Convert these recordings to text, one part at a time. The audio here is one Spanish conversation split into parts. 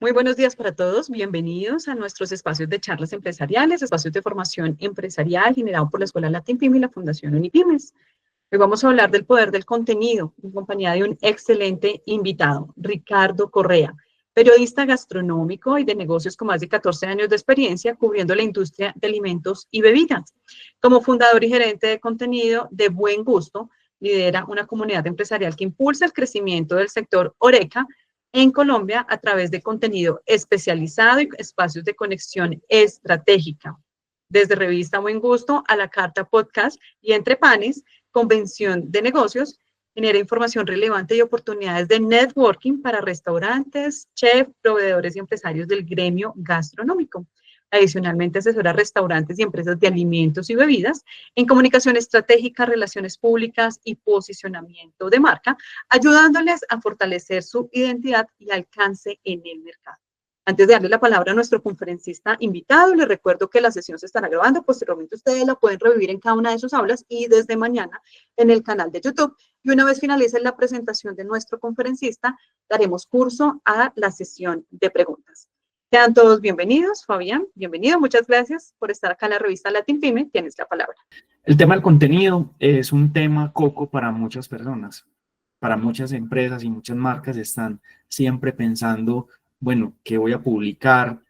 Muy buenos días para todos. Bienvenidos a nuestros espacios de charlas empresariales, espacios de formación empresarial generado por la Escuela LatinPyme y la Fundación Unipymes. Hoy vamos a hablar del poder del contenido en compañía de un excelente invitado, Ricardo Correa, periodista gastronómico y de negocios con más de 14 años de experiencia cubriendo la industria de alimentos y bebidas. Como fundador y gerente de contenido de Buen Gusto, lidera una comunidad empresarial que impulsa el crecimiento del sector Horeca en Colombia a través de contenido especializado y espacios de conexión estratégica. Desde revista Buen Gusto a la carta podcast y Entre Panes, convención de negocios, genera información relevante y oportunidades de networking para restaurantes, chefs, proveedores y empresarios del gremio gastronómico. Adicionalmente, asesora restaurantes y empresas de alimentos y bebidas en comunicación estratégica, relaciones públicas y posicionamiento de marca, ayudándoles a fortalecer su identidad y alcance en el mercado. Antes de darle la palabra a nuestro conferencista invitado, les recuerdo que la sesión se estará grabando. Posteriormente, ustedes la pueden revivir en cada una de sus aulas y desde mañana en el canal de YouTube. Y una vez finalice la presentación de nuestro conferencista, daremos curso a la sesión de preguntas. Sean todos bienvenidos. Fabián, bienvenido. Muchas gracias por estar acá en la revista LatinPyme. Tienes la palabra. El tema del contenido es un tema coco para muchas personas, para muchas empresas y muchas marcas están siempre pensando, bueno, ¿qué voy a publicar?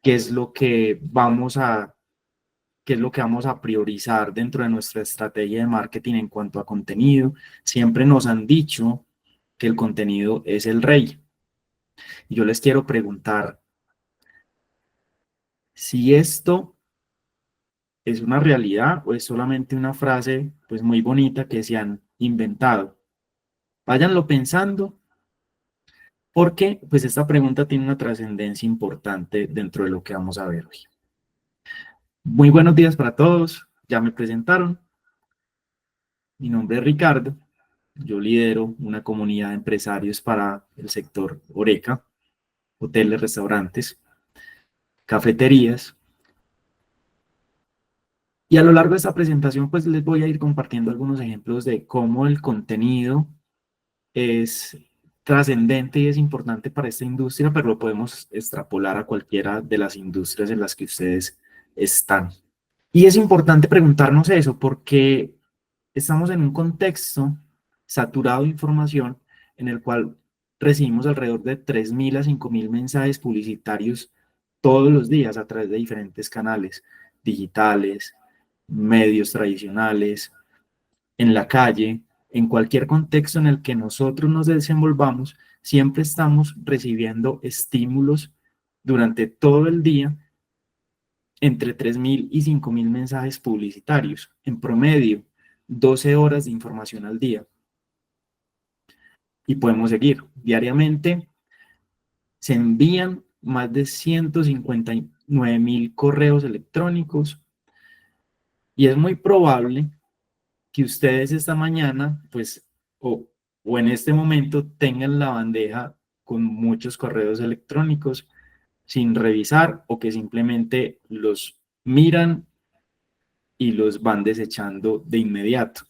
¿Qué es lo que vamos a, qué es lo que vamos a priorizar dentro de nuestra estrategia de marketing en cuanto a contenido? Siempre nos han dicho que el contenido es el rey. Y yo les quiero preguntar si esto es una realidad o es solamente una frase pues muy bonita que se han inventado. Váyanlo pensando porque pues esta pregunta tiene una trascendencia importante dentro de lo que vamos a ver hoy. Muy buenos días para todos, ya me presentaron. Mi nombre es Ricardo, yo lidero una comunidad de empresarios para el sector Horeca, hoteles, restaurantes, cafeterías. Y a lo largo de esta presentación pues les voy a ir compartiendo algunos ejemplos de cómo el contenido es trascendente y es importante para esta industria, pero lo podemos extrapolar a cualquiera de las industrias en las que ustedes están. Y es importante preguntarnos eso porque estamos en un contexto saturado de información en el cual recibimos alrededor de 3.000 a 5.000 mensajes publicitarios todos los días a través de diferentes canales digitales, medios tradicionales, en la calle, en cualquier contexto en el que nosotros nos desenvolvamos, siempre estamos recibiendo estímulos durante todo el día, entre 3.000 y 5.000 mensajes publicitarios, en promedio, 12 horas de información al día. Y podemos seguir. Diariamente se envían más de 159.000 correos electrónicos y es muy probable que ustedes esta mañana, pues, o en este momento tengan la bandeja con muchos correos electrónicos sin revisar o que simplemente los miran y los van desechando de inmediato.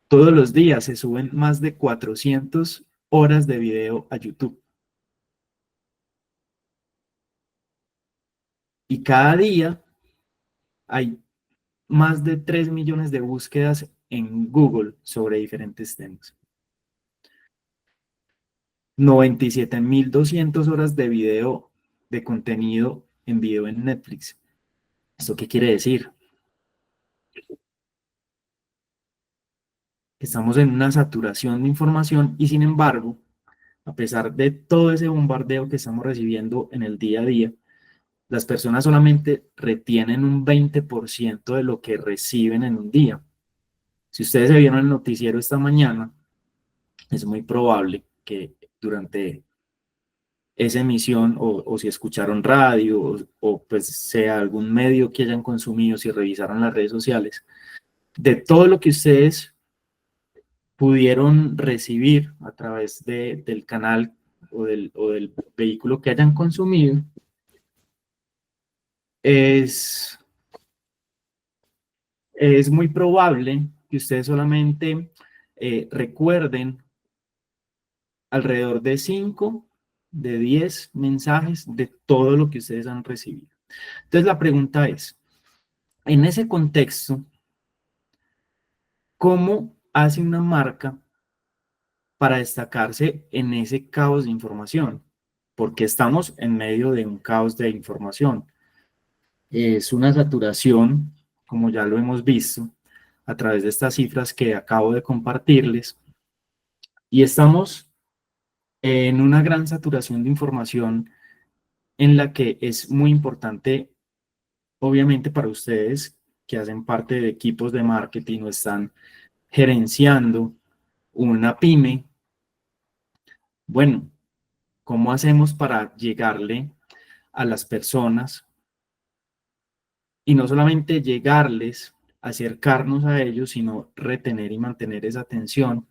Todos los días se suben más de 400 horas de video a YouTube. Y cada día hay más de 3 millones de búsquedas en Google sobre diferentes temas. 97.200 horas de video, de contenido en video en Netflix. ¿Esto qué quiere decir? Estamos en una saturación de información y sin embargo, a pesar de todo ese bombardeo que estamos recibiendo en el día a día, las personas solamente retienen un 20% de lo que reciben en un día. Si ustedes se vieron el noticiero esta mañana, es muy probable que durante esa emisión o si escucharon radio o pues sea algún medio que hayan consumido, si revisaron las redes sociales, de todo lo que ustedes pudieron recibir a través del canal o del vehículo que hayan consumido, es muy probable que ustedes solamente recuerden alrededor de 5, de 10 mensajes de todo lo que ustedes han recibido. Entonces la pregunta es, en ese contexto, ¿cómo hace una marca para destacarse en ese caos de información? Porque estamos en medio de un caos de información. Es una saturación, como ya lo hemos visto, a través de estas cifras que acabo de compartirles, y estamos en una gran saturación de información en la que es muy importante, obviamente para ustedes que hacen parte de equipos de marketing o están gerenciando una pyme, bueno, ¿cómo hacemos para llegarle a las personas y no solamente llegarles, acercarnos a ellos, sino retener y mantener esa atención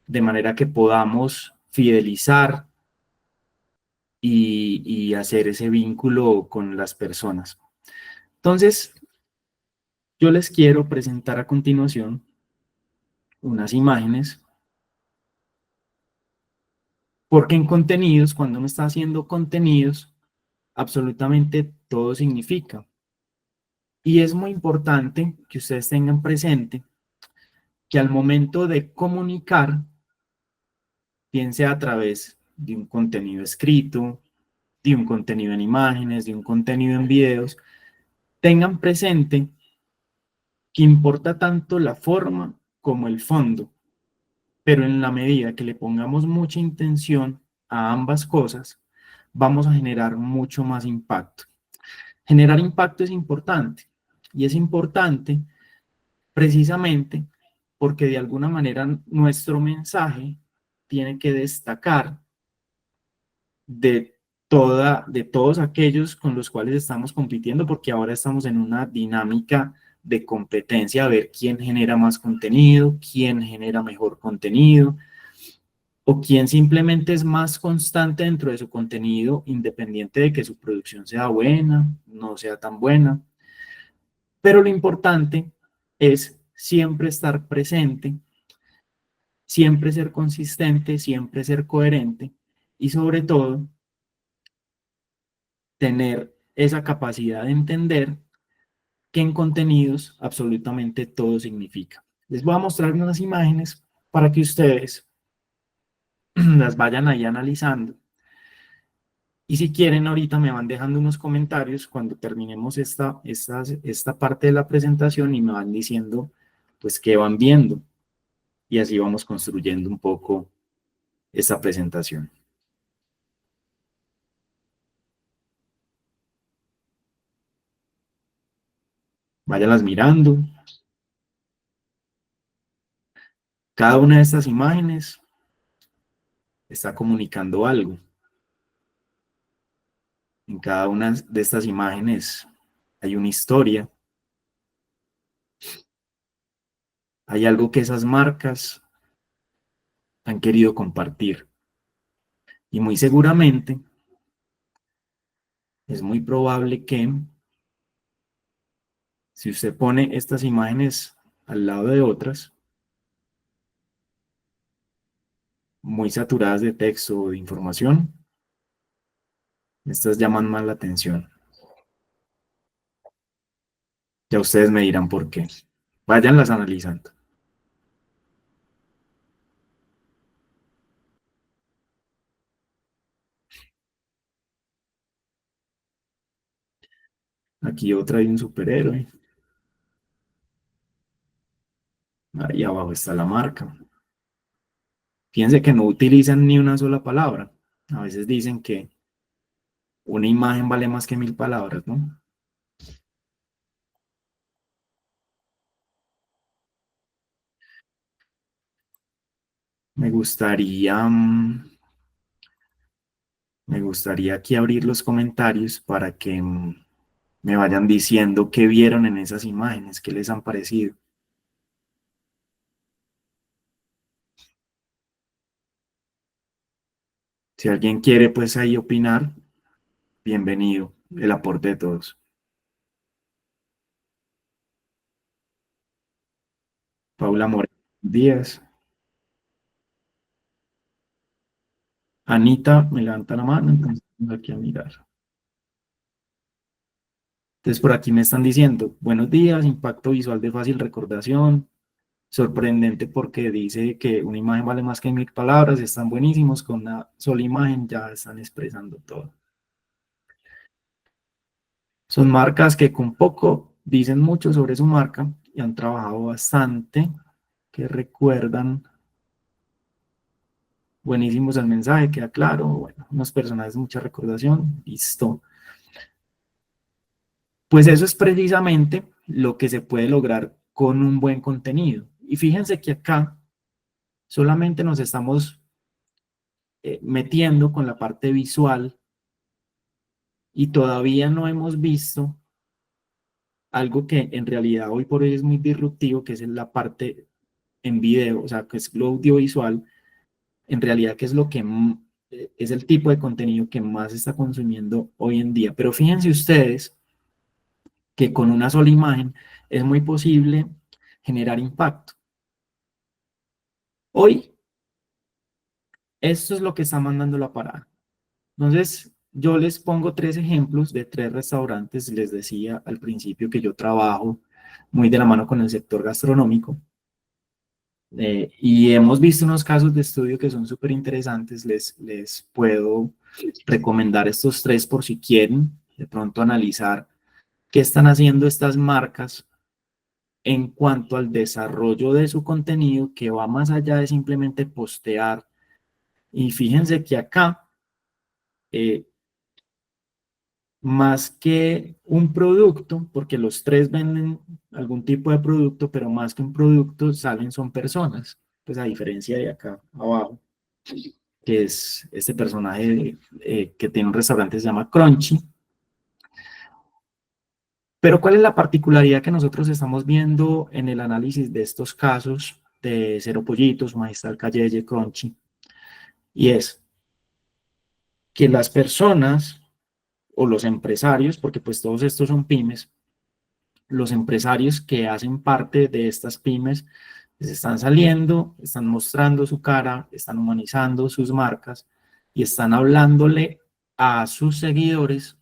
de manera que podamos fidelizar y hacer ese vínculo con las personas? Entonces, yo les quiero presentar a continuación unas imágenes, porque en contenidos, cuando uno está haciendo contenidos, absolutamente todo significa. Y es muy importante que ustedes tengan presente que al momento de comunicar, bien sea a través de un contenido escrito, de un contenido en imágenes, de un contenido en videos, tengan presente que importa tanto la forma como el fondo, pero en la medida que le pongamos mucha intención a ambas cosas, vamos a generar mucho más impacto. Generar impacto es importante, y es importante precisamente porque de alguna manera nuestro mensaje tiene que destacar de de todos aquellos con los cuales estamos compitiendo, porque ahora estamos en una dinámica de competencia, a ver quién genera más contenido, quién genera mejor contenido, o quién simplemente es más constante dentro de su contenido, independiente de que su producción sea buena, no sea tan buena. Pero lo importante es siempre estar presente, siempre ser consistente, siempre ser coherente y sobre todo tener esa capacidad de entender que en contenidos absolutamente todo significa. Les voy a mostrar unas imágenes para que ustedes las vayan ahí analizando. Y si quieren, ahorita me van dejando unos comentarios cuando terminemos esta parte de la presentación y me van diciendo, pues, qué van viendo. Y así vamos construyendo un poco esta presentación. Váyanlas mirando. Cada una de estas imágenes está comunicando algo. En cada una de estas imágenes hay una historia, hay algo que esas marcas han querido compartir. Y muy seguramente es muy probable que si usted pone estas imágenes al lado de otras, muy saturadas de texto o de información, estas llaman más la atención. Ya ustedes me dirán por qué. Váyanlas analizando. Aquí otra hay un superhéroe. Ahí abajo está la marca. Fíjense que no utilizan ni una sola palabra. A veces dicen que una imagen vale más que 1000 palabras, ¿no? Me gustaría, me gustaría aquí abrir los comentarios para que me vayan diciendo qué vieron en esas imágenes, qué les han parecido. Si alguien quiere, pues ahí opinar, bienvenido, el aporte de todos. Paula Moreno Díaz. Anita me levanta la mano, entonces vamos aquí a mirar. Entonces por aquí me están diciendo, buenos días, impacto visual de fácil recordación, sorprendente porque dice que una imagen vale más que 1000 palabras, están buenísimos, con una sola imagen ya están expresando todo. Son marcas que con poco dicen mucho sobre su marca y han trabajado bastante, que recuerdan. Buenísimos el mensaje, queda claro. Bueno, unos personajes de mucha recordación, listo. Pues eso es precisamente lo que se puede lograr con un buen contenido. Y fíjense que acá solamente nos estamos metiendo con la parte visual y todavía no hemos visto algo que en realidad hoy por hoy es muy disruptivo, que es la parte en video, o sea, que es lo audiovisual, en realidad que es lo que es el tipo de contenido que más se está consumiendo hoy en día. Pero fíjense ustedes que con una sola imagen es muy posible generar impacto. Hoy, esto es lo que está mandando la parada. Entonces, yo les pongo 3 ejemplos de 3 restaurantes. Les decía al principio que yo trabajo muy de la mano con el sector gastronómico. Y hemos visto unos casos de estudio que son súper interesantes. Les puedo recomendar estos 3 por si quieren de pronto analizar qué están haciendo estas marcas en cuanto al desarrollo de su contenido, que va más allá de simplemente postear. Y fíjense que acá, eh, más que un producto, porque los 3 venden algún tipo de producto, pero más que un producto salen son personas, pues a diferencia de acá abajo, que es este personaje que tiene un restaurante, se llama Crunchy. Pero ¿cuál es la particularidad que nosotros estamos viendo en el análisis de estos casos de Cero Pollitos, Magistral Calle, Crunchy? Y es que las personas o los empresarios, porque pues todos estos son pymes, los empresarios que hacen parte de estas pymes pues están saliendo, están mostrando su cara, están humanizando sus marcas y están hablándole a sus seguidores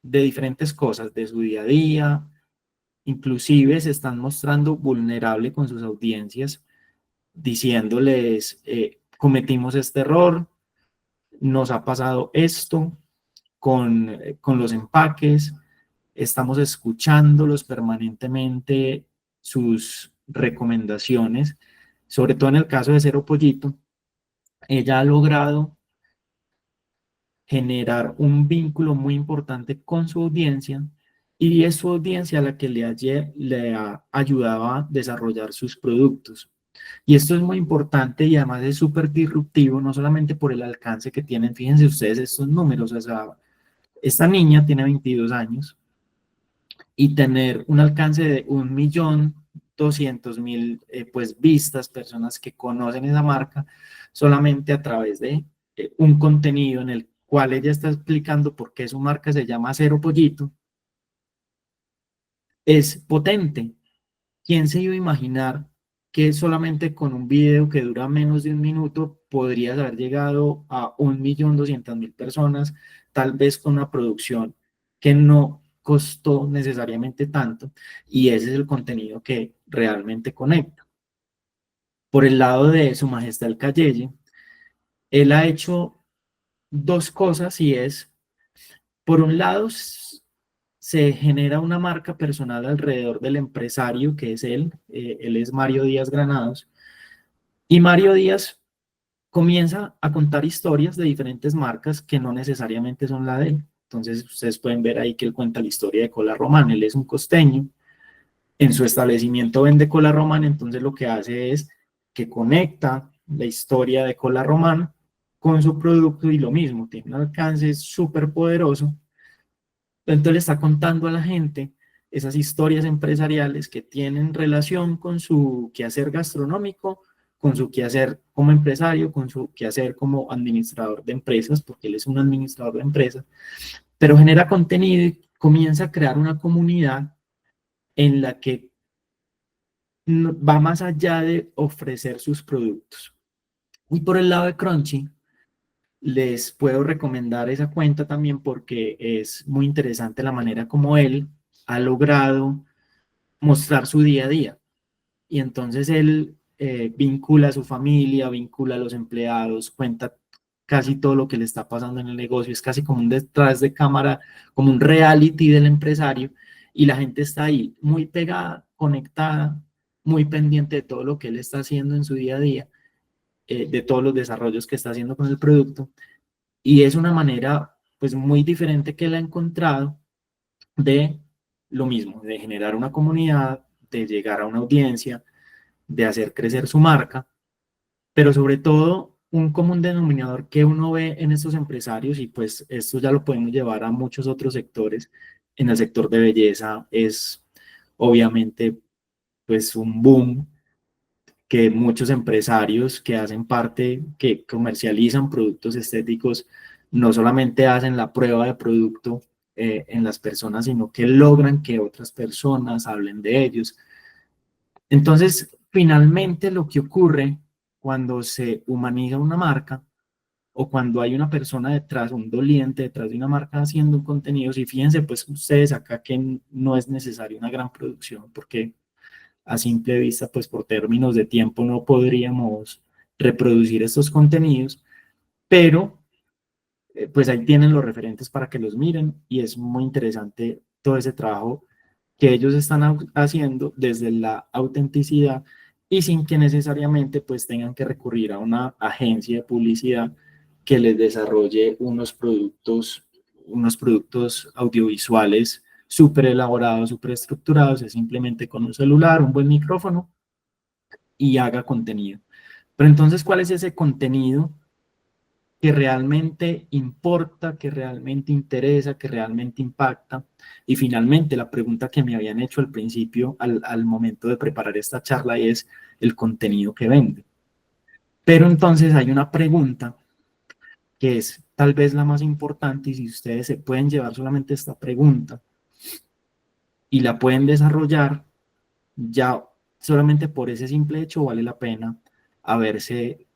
de diferentes cosas, de su día a día, inclusive se están mostrando vulnerable con sus audiencias, diciéndoles, cometimos este error, nos ha pasado esto con los empaques, estamos escuchándolos permanentemente, sus recomendaciones, sobre todo en el caso de Cero Pollito, ella ha logrado generar un vínculo muy importante con su audiencia y es su audiencia la que le ha ayudado a desarrollar sus productos. Y esto es muy importante y además es súper disruptivo, no solamente por el alcance que tienen, fíjense ustedes estos números, o sea, esta niña tiene 22 años y tener un alcance de 1.200.000 pues, vistas, personas que conocen esa marca, solamente a través de un contenido en el cual ella está explicando por qué su marca se llama Cero Pollito, es potente. ¿Quién se iba a imaginar que solamente con un video que dura menos de un minuto podrías haber llegado a 1.200.000 personas, tal vez con una producción que no costó necesariamente tanto? Y ese es el contenido que realmente conecta. Por el lado de Su Majestad el Calleye, él ha hecho 2 cosas y es, por un lado, se genera una marca personal alrededor del empresario que es él es Mario Díaz Granados, y Mario Díaz comienza a contar historias de diferentes marcas que no necesariamente son la de él. Entonces ustedes pueden ver ahí que él cuenta la historia de Cola Román, él es un costeño, en su establecimiento vende Cola Román, entonces lo que hace es que conecta la historia de Cola Román con su producto y lo mismo, tiene un alcance súper poderoso. Entonces le está contando a la gente esas historias empresariales que tienen relación con su quehacer gastronómico, con su quehacer como empresario, con su quehacer como administrador de empresas, porque él es un administrador de empresas, pero genera contenido y comienza a crear una comunidad en la que va más allá de ofrecer sus productos. Y por el lado de Crunchy, les puedo recomendar esa cuenta también porque es muy interesante la manera como él ha logrado mostrar su día a día. Y entonces él vincula a su familia, vincula a los empleados, cuenta casi todo lo que le está pasando en el negocio, es casi como un detrás de cámara, como un reality del empresario, y la gente está ahí muy pegada, conectada, muy pendiente de todo lo que él está haciendo en su día a día, de todos los desarrollos que está haciendo con el producto, y es una manera pues muy diferente que él ha encontrado de lo mismo, de generar una comunidad, de llegar a una audiencia, de hacer crecer su marca, pero sobre todo un común denominador que uno ve en estos empresarios, y pues esto ya lo podemos llevar a muchos otros sectores, en el sector de belleza es obviamente pues un boom que muchos empresarios que hacen parte, que comercializan productos estéticos, no solamente hacen la prueba de producto en las personas, sino que logran que otras personas hablen de ellos. Entonces, finalmente lo que ocurre cuando se humaniza una marca o cuando hay una persona detrás, un doliente detrás de una marca haciendo un contenido, y fíjense pues ustedes acá que no es necesaria una gran producción porque a simple vista pues por términos de tiempo no podríamos reproducir estos contenidos, pero pues ahí tienen los referentes para que los miren y es muy interesante todo ese trabajo que ellos están haciendo desde la autenticidad y sin que necesariamente pues tengan que recurrir a una agencia de publicidad que les desarrolle unos productos audiovisuales súper elaborados, súper estructurados, es simplemente con un celular, un buen micrófono y haga contenido. Pero entonces, ¿cuál es ese contenido que realmente importa, que realmente interesa, que realmente impacta? Y finalmente, la pregunta que me habían hecho al principio, al momento de preparar esta charla, es el contenido que vende. Pero entonces hay una pregunta que es tal vez la más importante, y si ustedes se pueden llevar solamente esta pregunta y la pueden desarrollar, ya solamente por ese simple hecho vale la pena haberse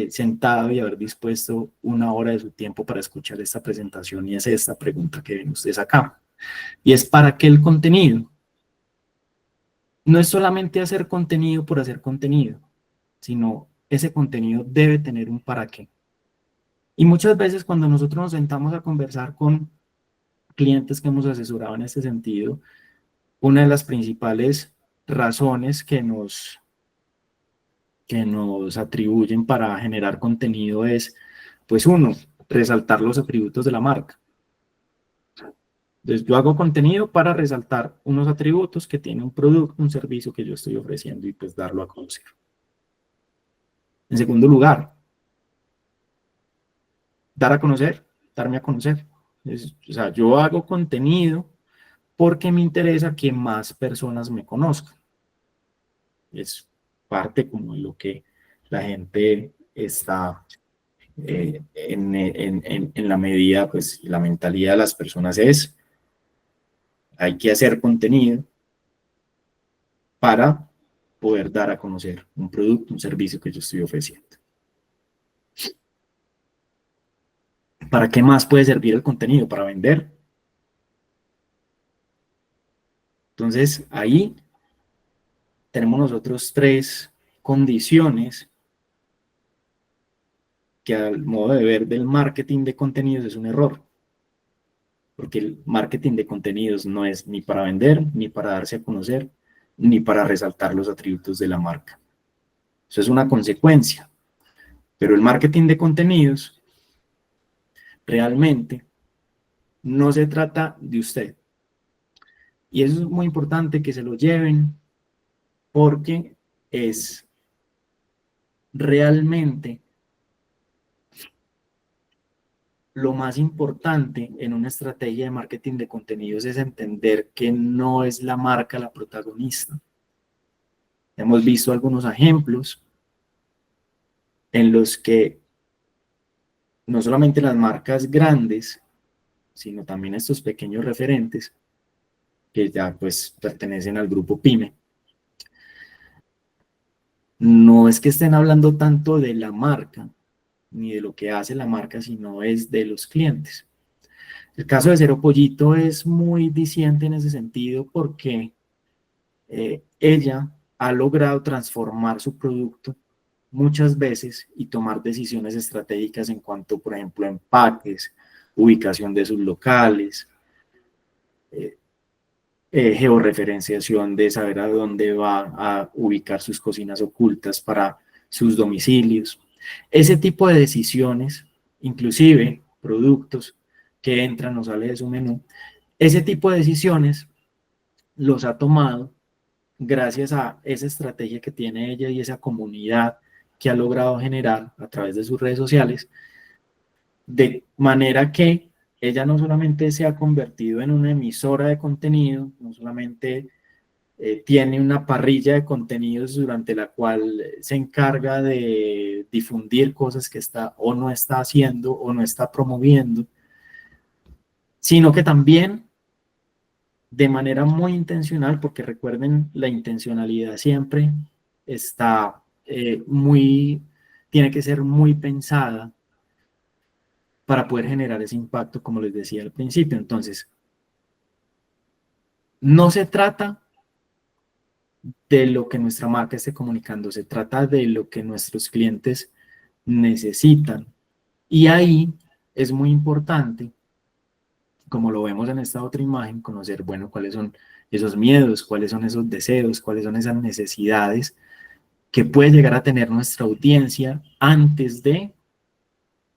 sentado y haber dispuesto una hora de su tiempo para escuchar esta presentación, y es esta pregunta que ven ustedes acá. Y es: ¿para qué el contenido? No es solamente hacer contenido por hacer contenido, sino ese contenido debe tener un para qué. Y muchas veces cuando nosotros nos sentamos a conversar con clientes que hemos asesorado en este sentido, una de las principales razones que nos atribuyen para generar contenido es, pues uno, resaltar los atributos de la marca. Entonces yo hago contenido para resaltar unos atributos que tiene un producto, un servicio que yo estoy ofreciendo y pues darlo a conocer. En segundo lugar, dar a conocer, darme a conocer. O sea, yo hago contenido porque me interesa que más personas me conozcan. Es parte como de lo que la gente está en la medida, pues la mentalidad de las personas es, hay que hacer contenido para poder dar a conocer un producto, un servicio que yo estoy ofreciendo. ¿Para qué más puede servir el contenido? Para vender. Entonces, ahí tenemos nosotros tres condiciones que al modo de ver del marketing de contenidos es un error. Porque el marketing de contenidos no es ni para vender, ni para darse a conocer, ni para resaltar los atributos de la marca. Eso es una consecuencia. Pero el marketing de contenidos realmente no se trata de usted. Y eso es muy importante que se lo lleven porque es realmente lo más importante en una estrategia de marketing de contenidos, es entender que no es la marca la protagonista. Hemos visto algunos ejemplos en los que no solamente las marcas grandes, sino también estos pequeños referentes que ya pues pertenecen al grupo PYME, no es que estén hablando tanto de la marca, ni de lo que hace la marca, sino es de los clientes. El caso de Cero Pollito es muy diciente en ese sentido porque ella ha logrado transformar su producto muchas veces y tomar decisiones estratégicas en cuanto, por ejemplo, a empaques, ubicación de sus locales, eh, georreferenciación de saber a dónde va a ubicar sus cocinas ocultas para sus domicilios. Ese tipo de decisiones, inclusive productos que entran o salen de su menú, ese tipo de decisiones los ha tomado gracias a esa estrategia que tiene ella y esa comunidad que ha logrado generar a través de sus redes sociales, de manera que ella no solamente se ha convertido en una emisora de contenido, no solamente tiene una parrilla de contenidos durante la cual se encarga de difundir cosas que está o no está haciendo o no está promoviendo, sino que también de manera muy intencional, porque recuerden, la intencionalidad siempre está tiene que ser muy pensada para poder generar ese impacto, como les decía al principio. Entonces, no se trata de lo que nuestra marca esté comunicando, se trata de lo que nuestros clientes necesitan. Y ahí es muy importante, como lo vemos en esta otra imagen, conocer, bueno, cuáles son esos miedos, cuáles son esos deseos, cuáles son esas necesidades que puede llegar a tener nuestra audiencia antes de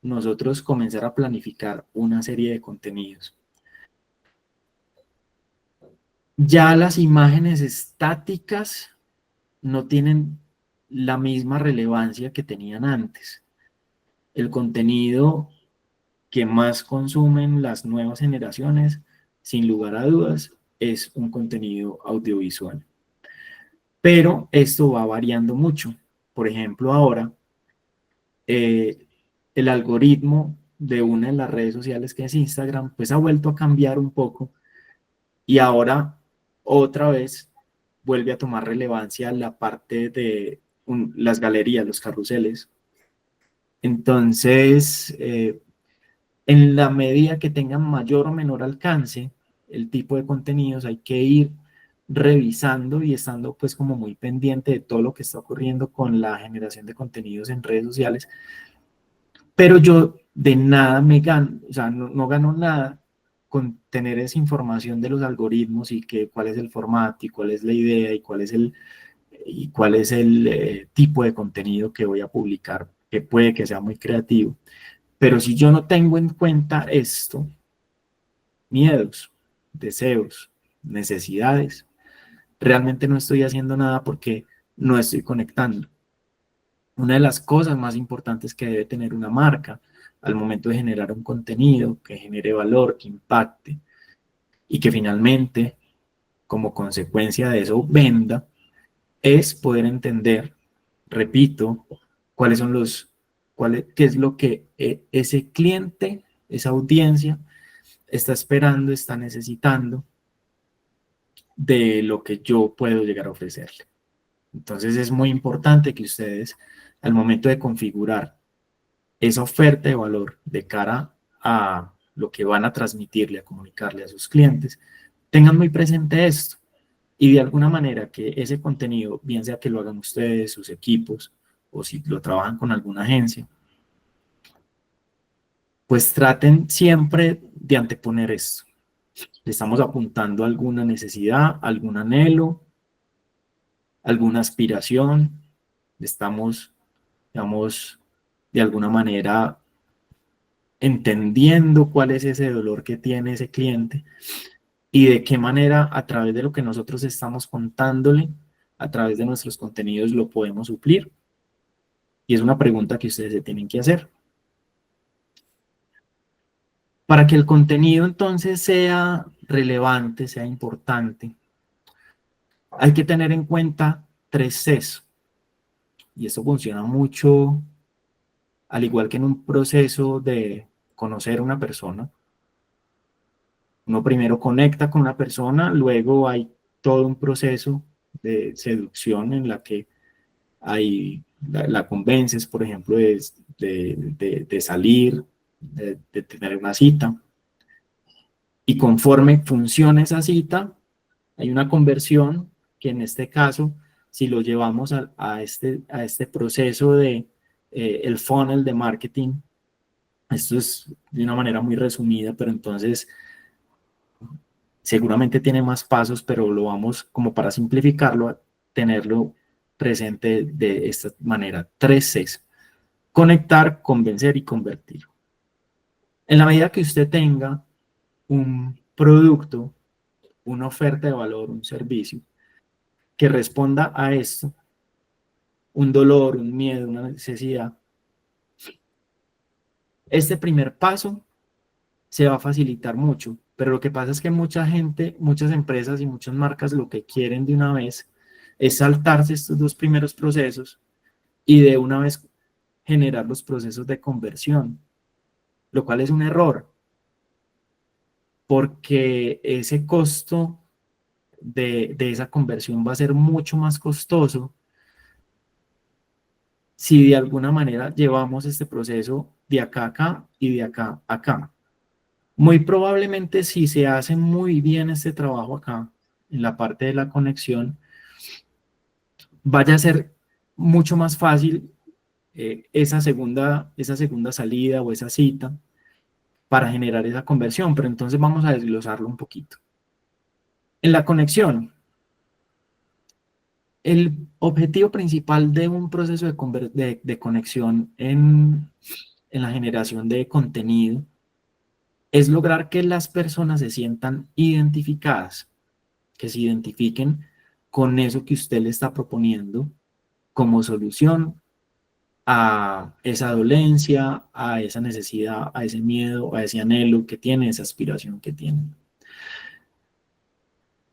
nosotros comenzar a planificar una serie de contenidos. Ya las imágenes estáticas no tienen la misma relevancia que tenían antes. El contenido que más consumen las nuevas generaciones, sin lugar a dudas, es un contenido audiovisual. Pero esto va variando mucho. Por ejemplo, ahora, el algoritmo de una de las redes sociales que es Instagram, pues ha vuelto a cambiar un poco y ahora otra vez vuelve a tomar relevancia la parte de las galerías, los carruseles. Entonces, en la medida que tengan mayor o menor alcance, el tipo de contenidos hay que ir revisando y estando pues como muy pendiente de todo lo que está ocurriendo con la generación de contenidos en redes sociales, pero yo de nada me gano, o sea, no gano nada con tener esa información de los algoritmos y que cuál es el formato y cuál es la idea y cuál es el tipo de contenido que voy a publicar, que puede que sea muy creativo. Pero si yo no tengo en cuenta esto, miedos, deseos, necesidades, realmente no estoy haciendo nada porque no estoy conectando. Una de las cosas más importantes que debe tener una marca al momento de generar un contenido que genere valor, que impacte y que finalmente, como consecuencia de eso, venda, es poder entender, repito, cuáles son qué es lo que ese cliente, esa audiencia, está esperando, está necesitando de lo que yo puedo llegar a ofrecerle. Entonces es muy importante que ustedes, al momento de configurar esa oferta de valor de cara a lo que van a transmitirle, a comunicarle a sus clientes, tengan muy presente esto y de alguna manera que ese contenido, bien sea que lo hagan ustedes, sus equipos, o si lo trabajan con alguna agencia, pues traten siempre de anteponer esto. Le estamos apuntando a alguna necesidad, algún anhelo, alguna aspiración, estamos, digamos, de alguna manera entendiendo cuál es ese dolor que tiene ese cliente y de qué manera a través de lo que nosotros estamos contándole, a través de nuestros contenidos lo podemos suplir. Y es una pregunta que ustedes se tienen que hacer. Para que el contenido entonces sea relevante, sea importante, hay que tener en cuenta 3 Cs. Y esto funciona mucho, al igual que en un proceso de conocer a una persona. Uno primero conecta con una persona, luego hay todo un proceso de seducción en la que la convences, por ejemplo, de salir, de tener una cita. Y conforme funciona esa cita, hay una conversión que en este caso, si lo llevamos a este proceso de el funnel de marketing, esto es de una manera muy resumida, pero entonces seguramente tiene más pasos, pero lo vamos como para simplificarlo, a tenerlo presente de esta manera. 3 Cs: conectar, convencer y convertir. En la medida que usted tenga un producto, una oferta de valor, un servicio, que responda a esto, un dolor, un miedo, una necesidad, este primer paso se va a facilitar mucho. Pero lo que pasa es que mucha gente, muchas empresas y muchas marcas lo que quieren de una vez es saltarse estos 2 primeros procesos y de una vez generar los procesos de conversión, lo cual es un error, porque ese costo de esa conversión va a ser mucho más costoso si de alguna manera llevamos este proceso de acá a acá y de acá a acá. Muy probablemente si se hace muy bien este trabajo acá, en la parte de la conexión, vaya a ser mucho más fácil esa segunda salida o esa cita para generar esa conversión, pero entonces vamos a desglosarlo un poquito. En la conexión, el objetivo principal de un proceso de conexión en la generación de contenido es lograr que las personas se sientan identificadas, que se identifiquen con eso que usted le está proponiendo como solución a esa dolencia, a esa necesidad, a ese miedo, a ese anhelo que tiene, esa aspiración que tiene.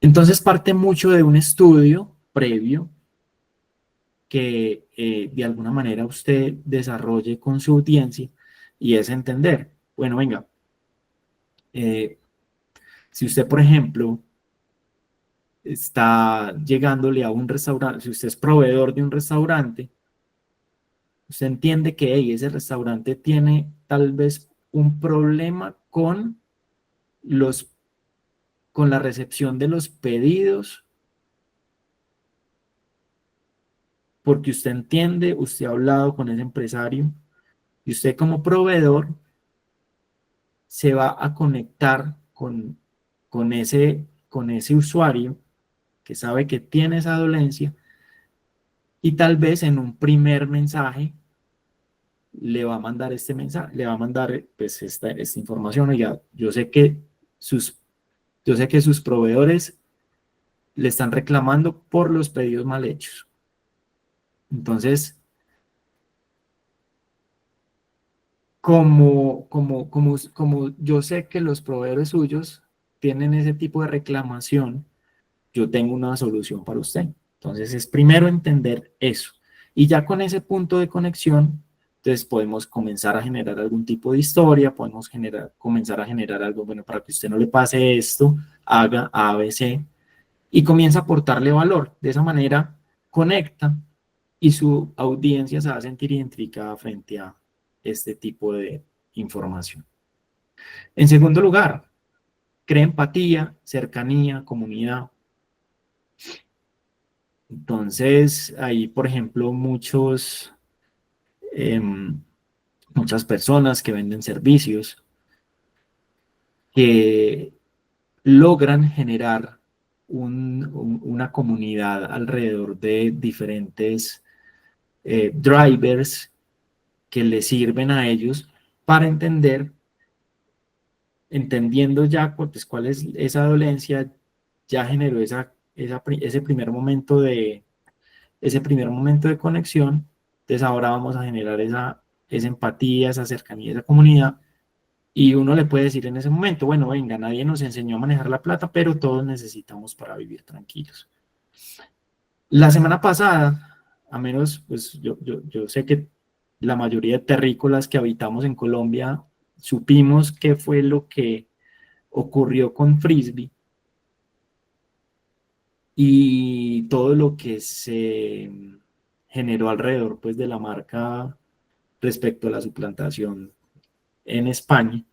Entonces parte mucho de un estudio previo que de alguna manera usted desarrolle con su audiencia, y es entender, bueno, venga, eh, si usted, por ejemplo, está llegándole a un restaurante, si usted es proveedor de un restaurante, usted entiende que hey, ese restaurante tiene tal vez un problema los, con la recepción de los pedidos, porque usted entiende, usted ha hablado con ese empresario, y usted como proveedor se va a conectar con ese usuario que sabe que tiene esa dolencia, y tal vez en un primer mensaje le va a mandar este mensaje, le va a mandar pues esta información. Oiga, sus, yo sé que sus proveedores le están reclamando por los pedidos mal hechos. Entonces, como yo sé que los proveedores suyos tienen ese tipo de reclamación, yo tengo una solución para usted. Entonces, es primero entender eso. Y ya con ese punto de conexión, entonces podemos comenzar a generar algún tipo de historia, podemos comenzar a generar algo, bueno, para que usted no le pase esto, haga A, B, C, y comienza a aportarle valor. De esa manera, conecta y su audiencia se va a sentir identificada frente a este tipo de información. En segundo lugar, crea empatía, cercanía, comunidad. Entonces, hay, por ejemplo, muchas personas que venden servicios que logran generar una comunidad alrededor de diferentes drivers que les sirven a ellos para entendiendo ya pues, cuál es esa dolencia, ya generó ese primer momento de conexión. Entonces ahora vamos a generar esa empatía, esa cercanía, esa comunidad, y uno le puede decir en ese momento, bueno, venga, nadie nos enseñó a manejar la plata, pero todos necesitamos para vivir tranquilos. La semana pasada, a menos, pues yo sé que la mayoría de terrícolas que habitamos en Colombia supimos qué fue lo que ocurrió con Frisbee y todo lo que se generó alrededor pues de la marca respecto a la suplantación en España.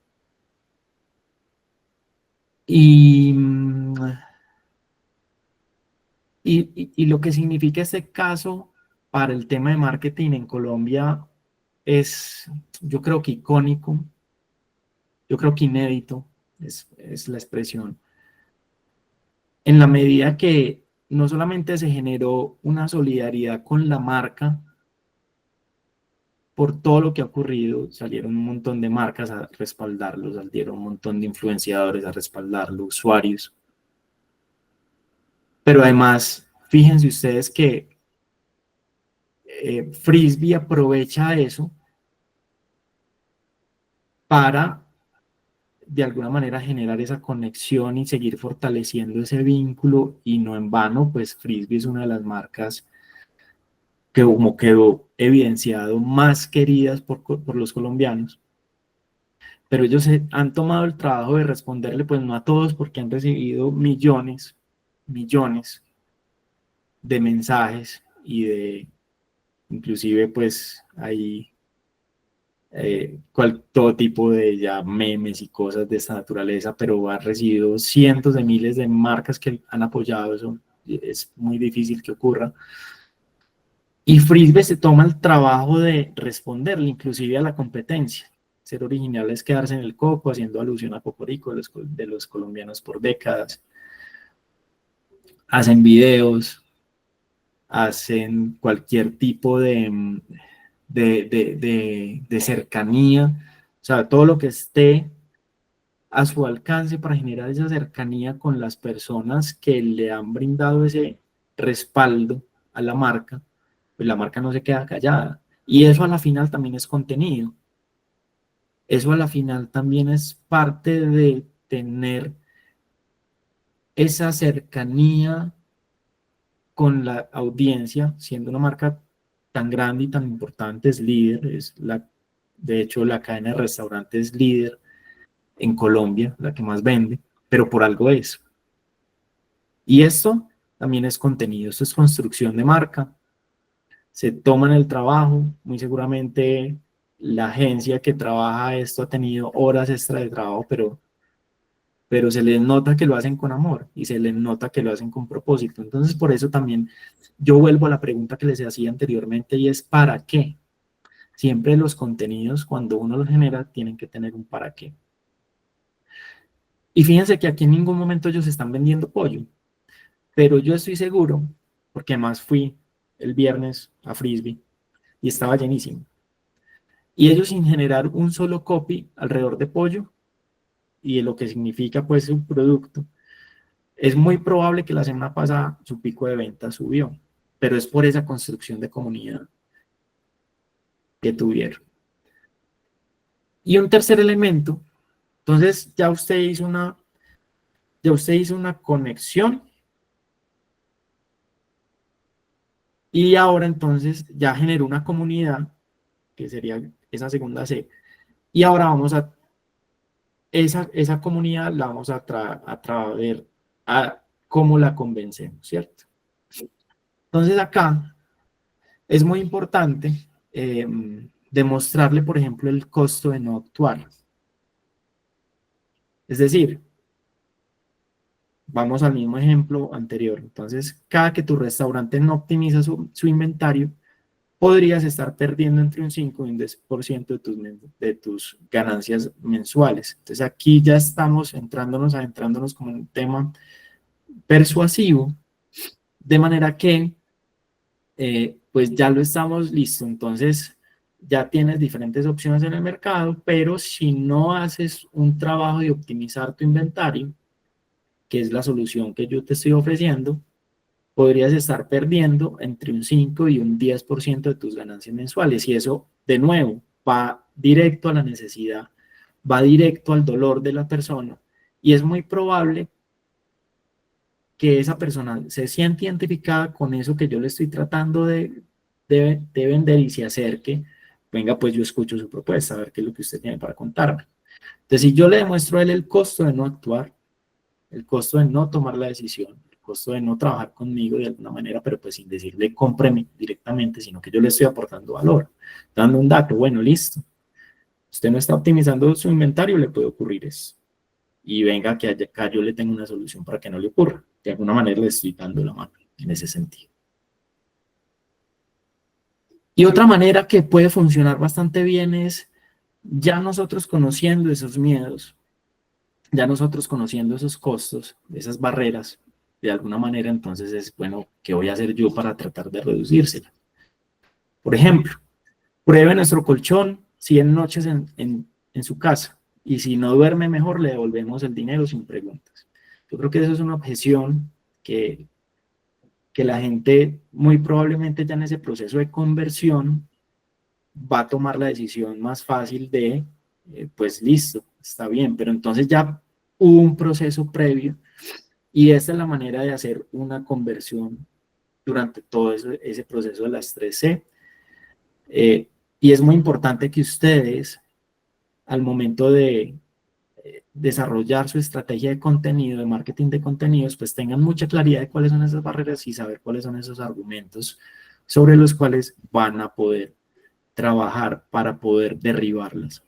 Y lo que significa este caso para el tema de marketing en Colombia es, yo creo que icónico, yo creo que inédito, es la expresión, en la medida que no solamente se generó una solidaridad con la marca por todo lo que ha ocurrido, salieron un montón de marcas a respaldarlo, salieron un montón de influenciadores a respaldarlo, usuarios, pero además, fíjense ustedes que Frisbee aprovecha eso para de alguna manera generar esa conexión y seguir fortaleciendo ese vínculo, y no en vano, pues Frisbee es una de las marcas que, como quedó evidenciado, más queridas por los colombianos, pero ellos han tomado el trabajo de responderle, pues no a todos, porque han recibido millones de mensajes y de, inclusive pues hay todo tipo de ya memes y cosas de esta naturaleza, pero ha recibido cientos de miles de marcas que han apoyado eso. Es muy difícil que ocurra. Y Frisbee se toma el trabajo de responderle inclusive a la competencia. Ser original es quedarse en el coco, haciendo alusión a Cocorico de los colombianos por décadas. Hacen videos, hacen cualquier tipo de cercanía, o sea, todo lo que esté a su alcance para generar esa cercanía con las personas que le han brindado ese respaldo a la marca, pues la marca no se queda callada. Y eso a la final también es contenido. Eso a la final también es parte de tener esa cercanía con la audiencia, siendo una marca tan grande y tan importante, es líder, de hecho la cadena de restaurantes líder en Colombia, la que más vende, pero por algo es. Y esto también es contenido, esto es construcción de marca, se toman el trabajo, muy seguramente la agencia que trabaja esto ha tenido horas extra de trabajo, pero se les nota que lo hacen con amor y se les nota que lo hacen con propósito. Entonces, por eso también yo vuelvo a la pregunta que les hacía anteriormente, y es ¿para qué? Siempre los contenidos, cuando uno los genera, tienen que tener un para qué. Y fíjense que aquí en ningún momento ellos están vendiendo pollo, pero yo estoy seguro, porque además fui el viernes a Frisbee y estaba llenísimo. Y ellos, sin generar un solo copy alrededor de pollo y de lo que significa pues su producto, es muy probable que la semana pasada su pico de venta subió, pero es por esa construcción de comunidad que tuvieron. Y un tercer elemento, entonces ya usted hizo una conexión, y ahora entonces ya generó una comunidad, que sería esa segunda C, y ahora vamos a, esa comunidad la vamos a ver a cómo la convencemos, ¿cierto? Entonces acá es muy importante demostrarle, por ejemplo, el costo de no actuar. Es decir, vamos al mismo ejemplo anterior. Entonces, cada que tu restaurante no optimiza su inventario, podrías estar perdiendo entre un 5 y un 10% de tus ganancias mensuales. Entonces, aquí ya estamos adentrándonos como en un tema persuasivo, de manera que pues ya lo estamos listo. Entonces, ya tienes diferentes opciones en el mercado, pero si no haces un trabajo de optimizar tu inventario, que es la solución que yo te estoy ofreciendo, podrías estar perdiendo entre un 5 y un 10% de tus ganancias mensuales. Y eso, de nuevo, va directo a la necesidad, va directo al dolor de la persona. Y es muy probable que esa persona se sienta identificada con eso que yo le estoy tratando de vender, y se acerque. Venga, pues yo escucho su propuesta, a ver qué es lo que usted tiene para contarme. Entonces, si yo le demuestro a él el costo de no actuar, el costo de no tomar la decisión, el costo de no trabajar conmigo de alguna manera, pero pues sin decirle cómpreme directamente, sino que yo le estoy aportando valor, dando un dato, bueno, listo. Usted no está optimizando su inventario, le puede ocurrir eso. Y venga, que acá yo le tengo una solución para que no le ocurra. De alguna manera le estoy dando la mano en ese sentido. Y otra manera que puede funcionar bastante bien es ya nosotros conociendo esos miedos, ya nosotros conociendo esos costos, esas barreras, de alguna manera entonces es, bueno, ¿qué voy a hacer yo para tratar de reducírsela? Por ejemplo, pruebe nuestro colchón 100 noches en su casa y si no duerme mejor le devolvemos el dinero sin preguntas. Yo creo que eso es una objeción que la gente muy probablemente ya en ese proceso de conversión va a tomar la decisión más fácil de, pues listo, está bien, pero entonces ya hubo un proceso previo y esta es la manera de hacer una conversión durante todo ese proceso de las 3C. Y es muy importante que ustedes, al momento de desarrollar su estrategia de contenido, de marketing de contenidos, pues tengan mucha claridad de cuáles son esas barreras y saber cuáles son esos argumentos sobre los cuales van a poder trabajar para poder derribarlas.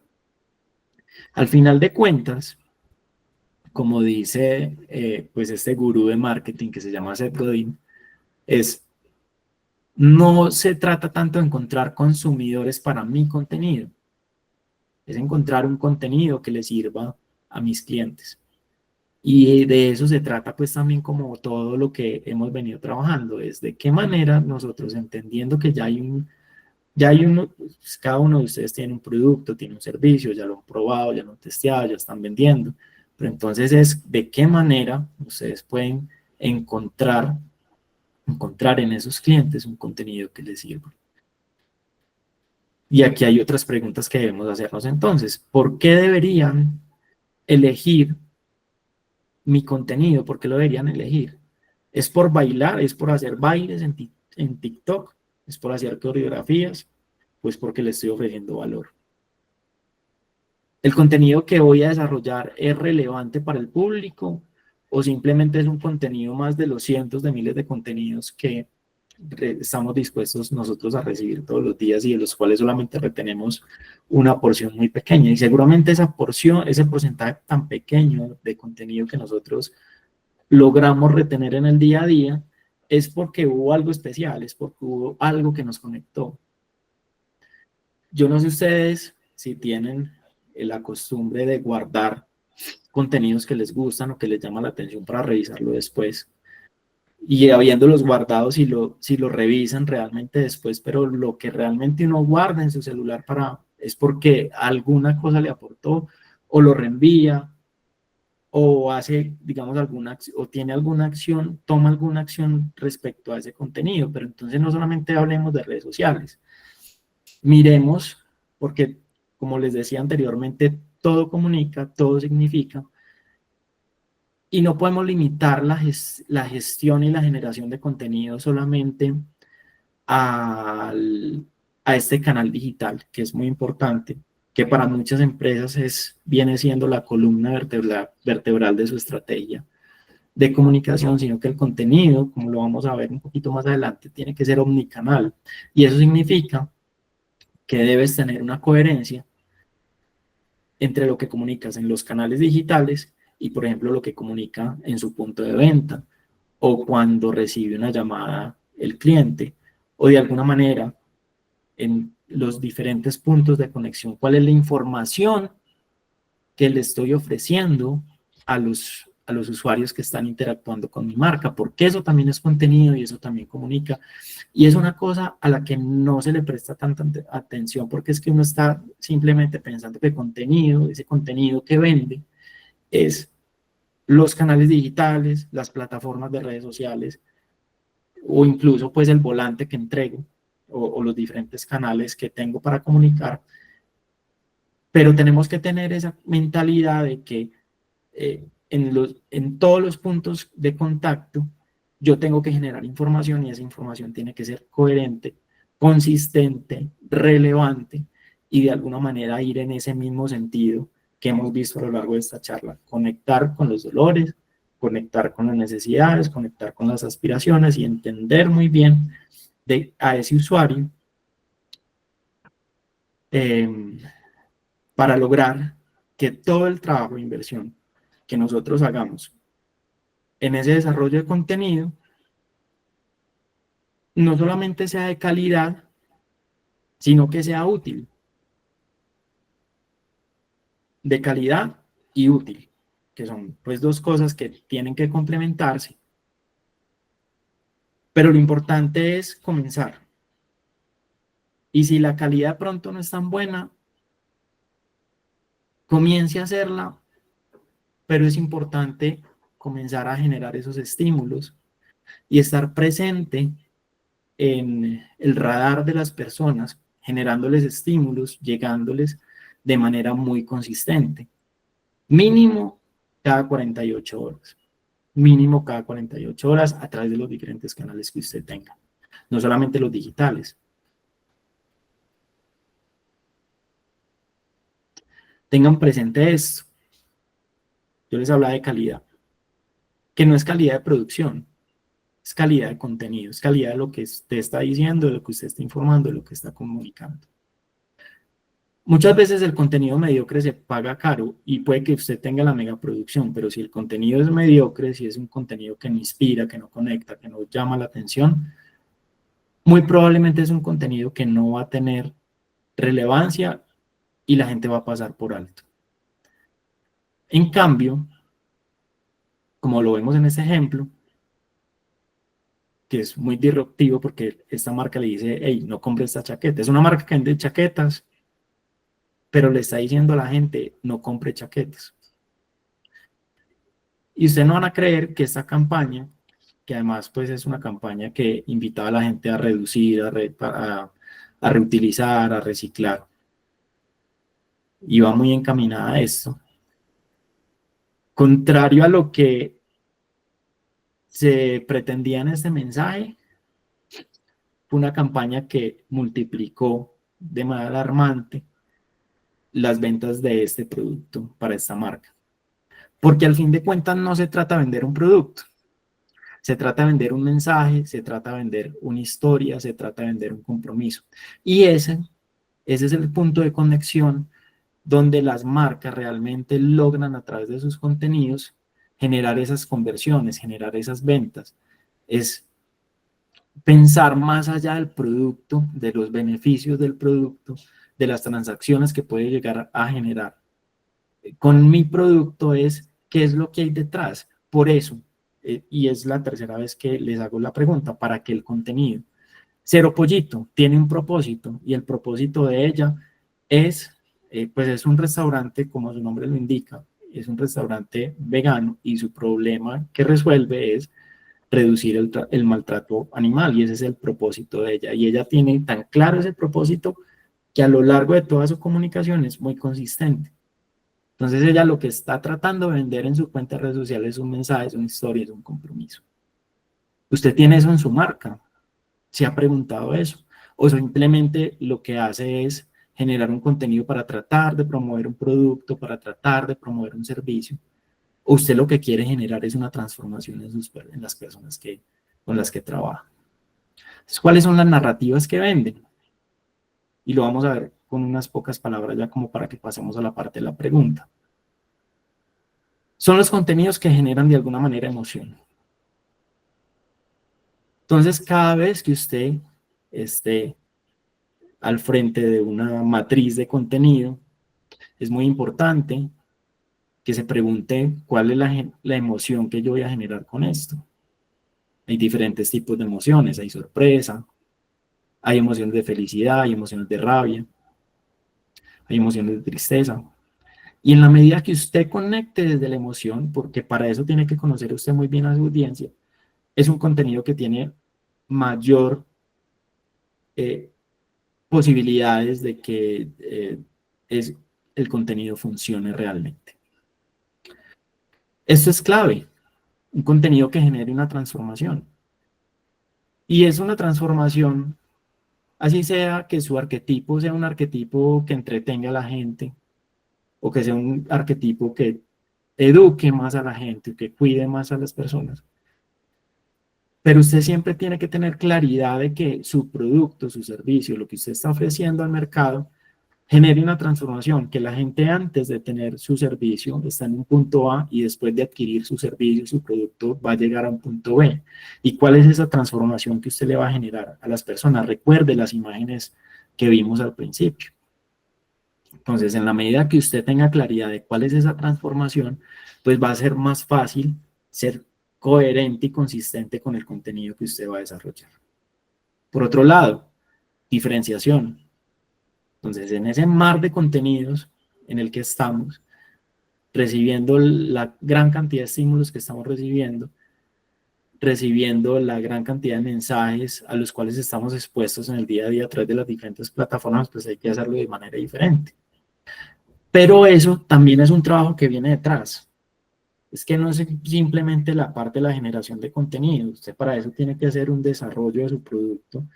Al final de cuentas, como dice pues este gurú de marketing que se llama Seth Godin, no se trata tanto de encontrar consumidores para mi contenido, es encontrar un contenido que le sirva a mis clientes. Y de eso se trata pues también como todo lo que hemos venido trabajando, es de qué manera nosotros entendiendo que ya hay uno, pues cada uno de ustedes tiene un producto, tiene un servicio, ya lo han probado, ya lo han testeado, ya están vendiendo, pero entonces es de qué manera ustedes pueden encontrar en esos clientes un contenido que les sirva. Y aquí hay otras preguntas que debemos hacernos entonces. ¿Por qué deberían elegir mi contenido? ¿Por qué lo deberían elegir? ¿Es por bailar? ¿Es por hacer bailes en TikTok? ¿Es por hacer coreografías? Pues porque les estoy ofreciendo valor. ¿El contenido que voy a desarrollar es relevante para el público o simplemente es un contenido más de los cientos de miles de contenidos que estamos dispuestos nosotros a recibir todos los días y de los cuales solamente retenemos una porción muy pequeña? Y seguramente esa porción, ese porcentaje tan pequeño de contenido que nosotros logramos retener en el día a día es porque hubo algo especial, es porque hubo algo que nos conectó. Yo no sé ustedes si tienen la costumbre de guardar contenidos que les gustan o que les llama la atención para revisarlo después. Y habiéndolos guardados, si lo revisan realmente después, pero lo que realmente uno guarda en su celular es porque alguna cosa le aportó o lo reenvía o hace, digamos, o tiene alguna acción, toma alguna acción respecto a ese contenido. Pero entonces no solamente hablemos de redes sociales, miremos, porque como les decía anteriormente, todo comunica, todo significa, y no podemos limitar la gestión y la generación de contenido solamente a este canal digital, que es muy importante, que para muchas empresas viene siendo la columna vertebral de su estrategia de comunicación, sino que el contenido, como lo vamos a ver un poquito más adelante, tiene que ser omnicanal. Y eso significa que debes tener una coherencia entre lo que comunicas en los canales digitales y, por ejemplo, lo que comunica en su punto de venta o cuando recibe una llamada el cliente, o de alguna manera en los diferentes puntos de conexión, cuál es la información que le estoy ofreciendo a los usuarios que están interactuando con mi marca, porque eso también es contenido y eso también comunica. Y es una cosa a la que no se le presta tanta atención, porque es que uno está simplemente pensando que contenido, ese contenido que vende, es los canales digitales, las plataformas de redes sociales, o incluso pues el volante que entrego, o los diferentes canales que tengo para comunicar. Pero tenemos que tener esa mentalidad de que en todos los puntos de contacto yo tengo que generar información y esa información tiene que ser coherente, consistente, relevante y de alguna manera ir en ese mismo sentido que hemos visto a lo largo de esta charla, conectar con los dolores, conectar con las necesidades, conectar con las aspiraciones y entender muy bien a ese usuario para lograr que todo el trabajo de inversión que nosotros hagamos en ese desarrollo de contenido no solamente sea de calidad, sino que sea útil, de calidad y útil, que son pues dos cosas que tienen que complementarse. Pero lo importante es comenzar. Y si la calidad pronto no es tan buena, comience a hacerla, pero es importante comenzar a generar esos estímulos y estar presente en el radar de las personas, generándoles estímulos, llegándoles de manera muy consistente. Mínimo cada 48 horas. Mínimo cada 48 horas a través de los diferentes canales que usted tenga. No solamente los digitales. Tengan presente esto. Yo les hablaba de calidad, que no es calidad de producción, es calidad de contenido, es calidad de lo que usted está diciendo, de lo que usted está informando, de lo que está comunicando. Muchas veces el contenido mediocre se paga caro y puede que usted tenga la megaproducción, pero si el contenido es mediocre, si es un contenido que no inspira, que no conecta, que no llama la atención, muy probablemente es un contenido que no va a tener relevancia y la gente va a pasar por alto. En cambio, como lo vemos en este ejemplo, que es muy disruptivo porque esta marca le dice, hey, no compre esta chaqueta. Es una marca que vende chaquetas, pero le está diciendo a la gente, no compre chaquetas. Y ustedes no van a creer que esta campaña, que además pues es una campaña que invitaba a la gente a reducir, a reutilizar, a reciclar, y va muy encaminada a esto. Contrario a lo que se pretendía en este mensaje, fue una campaña que multiplicó de manera alarmante las ventas de este producto para esta marca. Porque al fin de cuentas no se trata de vender un producto, se trata de vender un mensaje, se trata de vender una historia, se trata de vender un compromiso. Y ese es el punto de conexión donde las marcas realmente logran a través de sus contenidos generar esas conversiones, generar esas ventas. Es pensar más allá del producto, de los beneficios del producto, de las transacciones que puede llegar a generar. Con mi producto es qué es lo que hay detrás. Por eso, y es la tercera vez que les hago la pregunta, ¿para qué el contenido? Cero Pollito tiene un propósito y el propósito de ella es, pues es un restaurante, como su nombre lo indica, es un restaurante vegano y su problema que resuelve es reducir el maltrato animal y ese es el propósito de ella. Y ella tiene tan claro ese propósito que a lo largo de toda su comunicación es muy consistente. Entonces ella lo que está tratando de vender en su cuenta de redes sociales es un mensaje, es una historia, es un compromiso. ¿Usted tiene eso en su marca? ¿Se ha preguntado eso? ¿O simplemente lo que hace es generar un contenido para tratar de promover un producto, para tratar de promover un servicio? ¿O usted lo que quiere generar es una transformación en las personas con las que trabaja? Entonces, ¿cuáles son las narrativas que venden? Y lo vamos a ver con unas pocas palabras ya como para que pasemos a la parte de la pregunta. Son los contenidos que generan de alguna manera emoción. Entonces, cada vez que usted esté al frente de una matriz de contenido, es muy importante que se pregunte cuál es la emoción que yo voy a generar con esto. Hay diferentes tipos de emociones, hay sorpresa, hay emociones de felicidad, hay emociones de rabia, hay emociones de tristeza. Y en la medida que usted conecte desde la emoción, porque para eso tiene que conocer usted muy bien a su audiencia, es un contenido que tiene mayor posibilidades de que el contenido funcione realmente. Esto es clave, un contenido que genere una transformación. Y es una transformación, así sea que su arquetipo sea un arquetipo que entretenga a la gente, o que sea un arquetipo que eduque más a la gente, que cuide más a las personas. Pero usted siempre tiene que tener claridad de que su producto, su servicio, lo que usted está ofreciendo al mercado, genere una transformación, que la gente antes de tener su servicio está en un punto A y después de adquirir su servicio, su producto, va a llegar a un punto B. ¿Y cuál es esa transformación que usted le va a generar a las personas? Recuerde las imágenes que vimos al principio. Entonces, en la medida que usted tenga claridad de cuál es esa transformación, pues va a ser más fácil ser coherente y consistente con el contenido que usted va a desarrollar. Por otro lado, diferenciación. Entonces, en ese mar de contenidos en el que estamos, recibiendo la gran cantidad de estímulos que estamos recibiendo la gran cantidad de mensajes a los cuales estamos expuestos en el día a día a través de las diferentes plataformas, pues hay que hacerlo de manera diferente. Pero eso también es un trabajo que viene detrás. Es que no es simplemente la parte de la generación de contenido. Usted para eso tiene que hacer un desarrollo de su producto,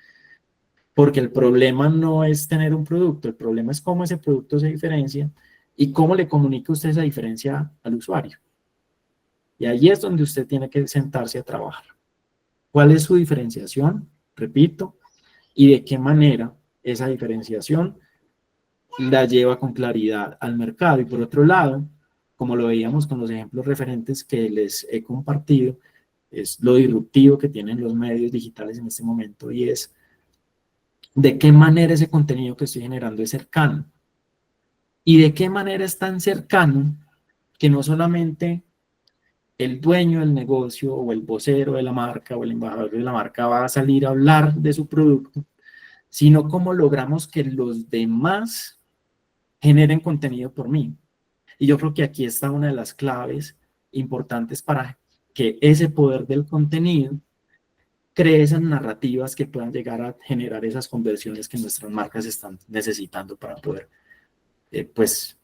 porque el problema no es tener un producto, el problema es cómo ese producto se diferencia y cómo le comunica usted esa diferencia al usuario. Y ahí es donde usted tiene que sentarse a trabajar. ¿Cuál es su diferenciación? Repito, y de qué manera esa diferenciación la lleva con claridad al mercado. Y por otro lado, como lo veíamos con los ejemplos referentes que les he compartido, es lo disruptivo que tienen los medios digitales en este momento y es de qué manera ese contenido que estoy generando es cercano. Y de qué manera es tan cercano que no solamente el dueño del negocio o el vocero de la marca o el embajador de la marca va a salir a hablar de su producto, sino cómo logramos que los demás generen contenido por mí. Y yo creo que aquí está una de las claves importantes para que ese poder del contenido cree esas narrativas que puedan llegar a generar esas conversiones que nuestras marcas están necesitando para poder, pues,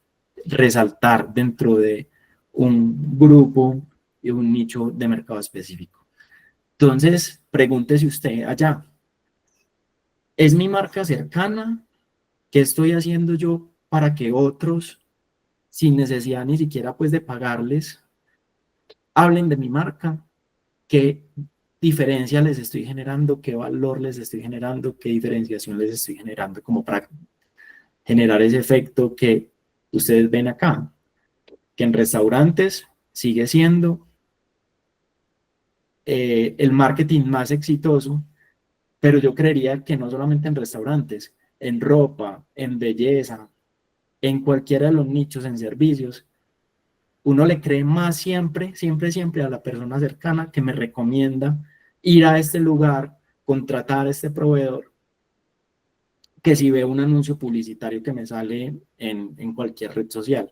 resaltar dentro de un grupo y un nicho de mercado específico. Entonces, pregúntese usted allá, ¿es mi marca cercana? ¿Qué estoy haciendo yo para que otros, sin necesidad ni siquiera pues de pagarles, hablen de mi marca? ¿Qué diferencia les estoy generando? ¿Qué valor les estoy generando? ¿Qué diferenciación les estoy generando? Como para generar ese efecto que ustedes ven acá, que en restaurantes sigue siendo el marketing más exitoso, pero yo creería que no solamente en restaurantes, en ropa, en belleza, en cualquiera de los nichos, en servicios, uno le cree más siempre, siempre, siempre a la persona cercana que me recomienda ir a este lugar, contratar a este proveedor, que si veo un anuncio publicitario que me sale en cualquier red social.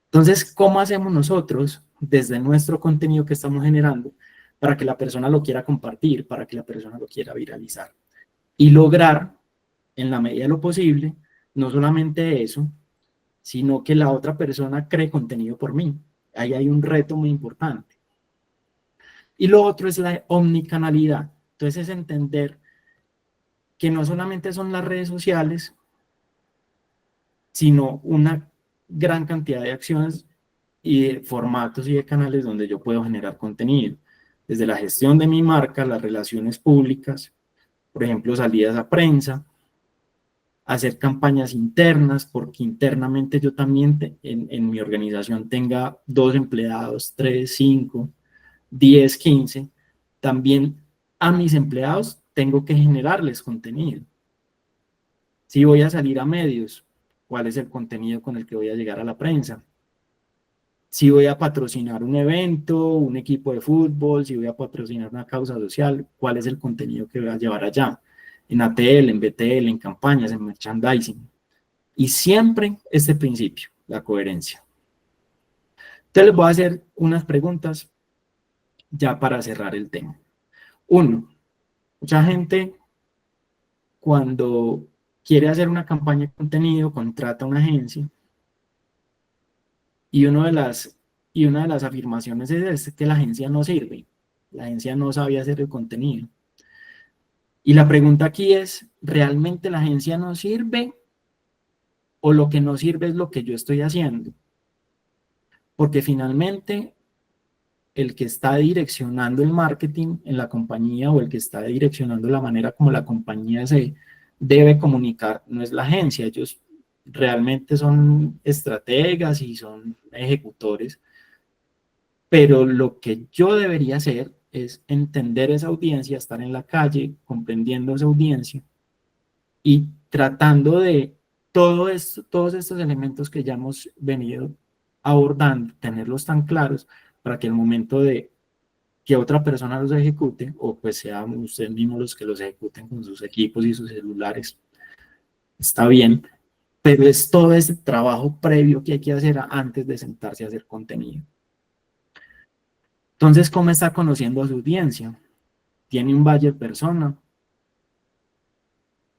Entonces, ¿cómo hacemos nosotros desde nuestro contenido que estamos generando para que la persona lo quiera compartir, para que la persona lo quiera viralizar? Y lograr, en la medida de lo posible, no solamente eso, sino que la otra persona cree contenido por mí. Ahí hay un reto muy importante. Y lo otro es la omnicanalidad. Entonces es entender que no solamente son las redes sociales, sino una gran cantidad de acciones y de formatos y de canales donde yo puedo generar contenido. Desde la gestión de mi marca, las relaciones públicas, por ejemplo, salidas a prensa, hacer campañas internas, porque internamente yo también en mi organización tenga 2 empleados, 3, 5, 10, 15, también a mis empleados tengo que generarles contenido. Si voy a salir a medios, ¿cuál es el contenido con el que voy a llegar a la prensa? Si voy a patrocinar un evento, un equipo de fútbol, si voy a patrocinar una causa social, ¿cuál es el contenido que voy a llevar allá? En ATL, en BTL, en campañas, en merchandising. Y siempre este principio, la coherencia. Entonces les voy a hacer unas preguntas ya para cerrar el tema. Uno, mucha gente cuando quiere hacer una campaña de contenido contrata una agencia y una de las afirmaciones es que la agencia no sirve, la agencia no sabe hacer el contenido. Y la pregunta aquí es, ¿realmente la agencia no sirve o lo que no sirve es lo que yo estoy haciendo? porque finalmente el que está direccionando el marketing en la compañía o el que está direccionando la manera como la compañía se debe comunicar no es la agencia, ellos realmente son estrategas y son ejecutores, pero lo que yo debería hacer es entender esa audiencia, estar en la calle, comprendiendo esa audiencia y tratando de todos estos elementos que ya hemos venido abordando, tenerlos tan claros para que el momento de que otra persona los ejecute, o pues sean ustedes mismos los que los ejecuten con sus equipos y sus celulares, está bien, pero es todo ese trabajo previo que hay que hacer antes de sentarse a hacer contenido. Entonces, ¿cómo está conociendo a su audiencia? Tiene un buyer persona,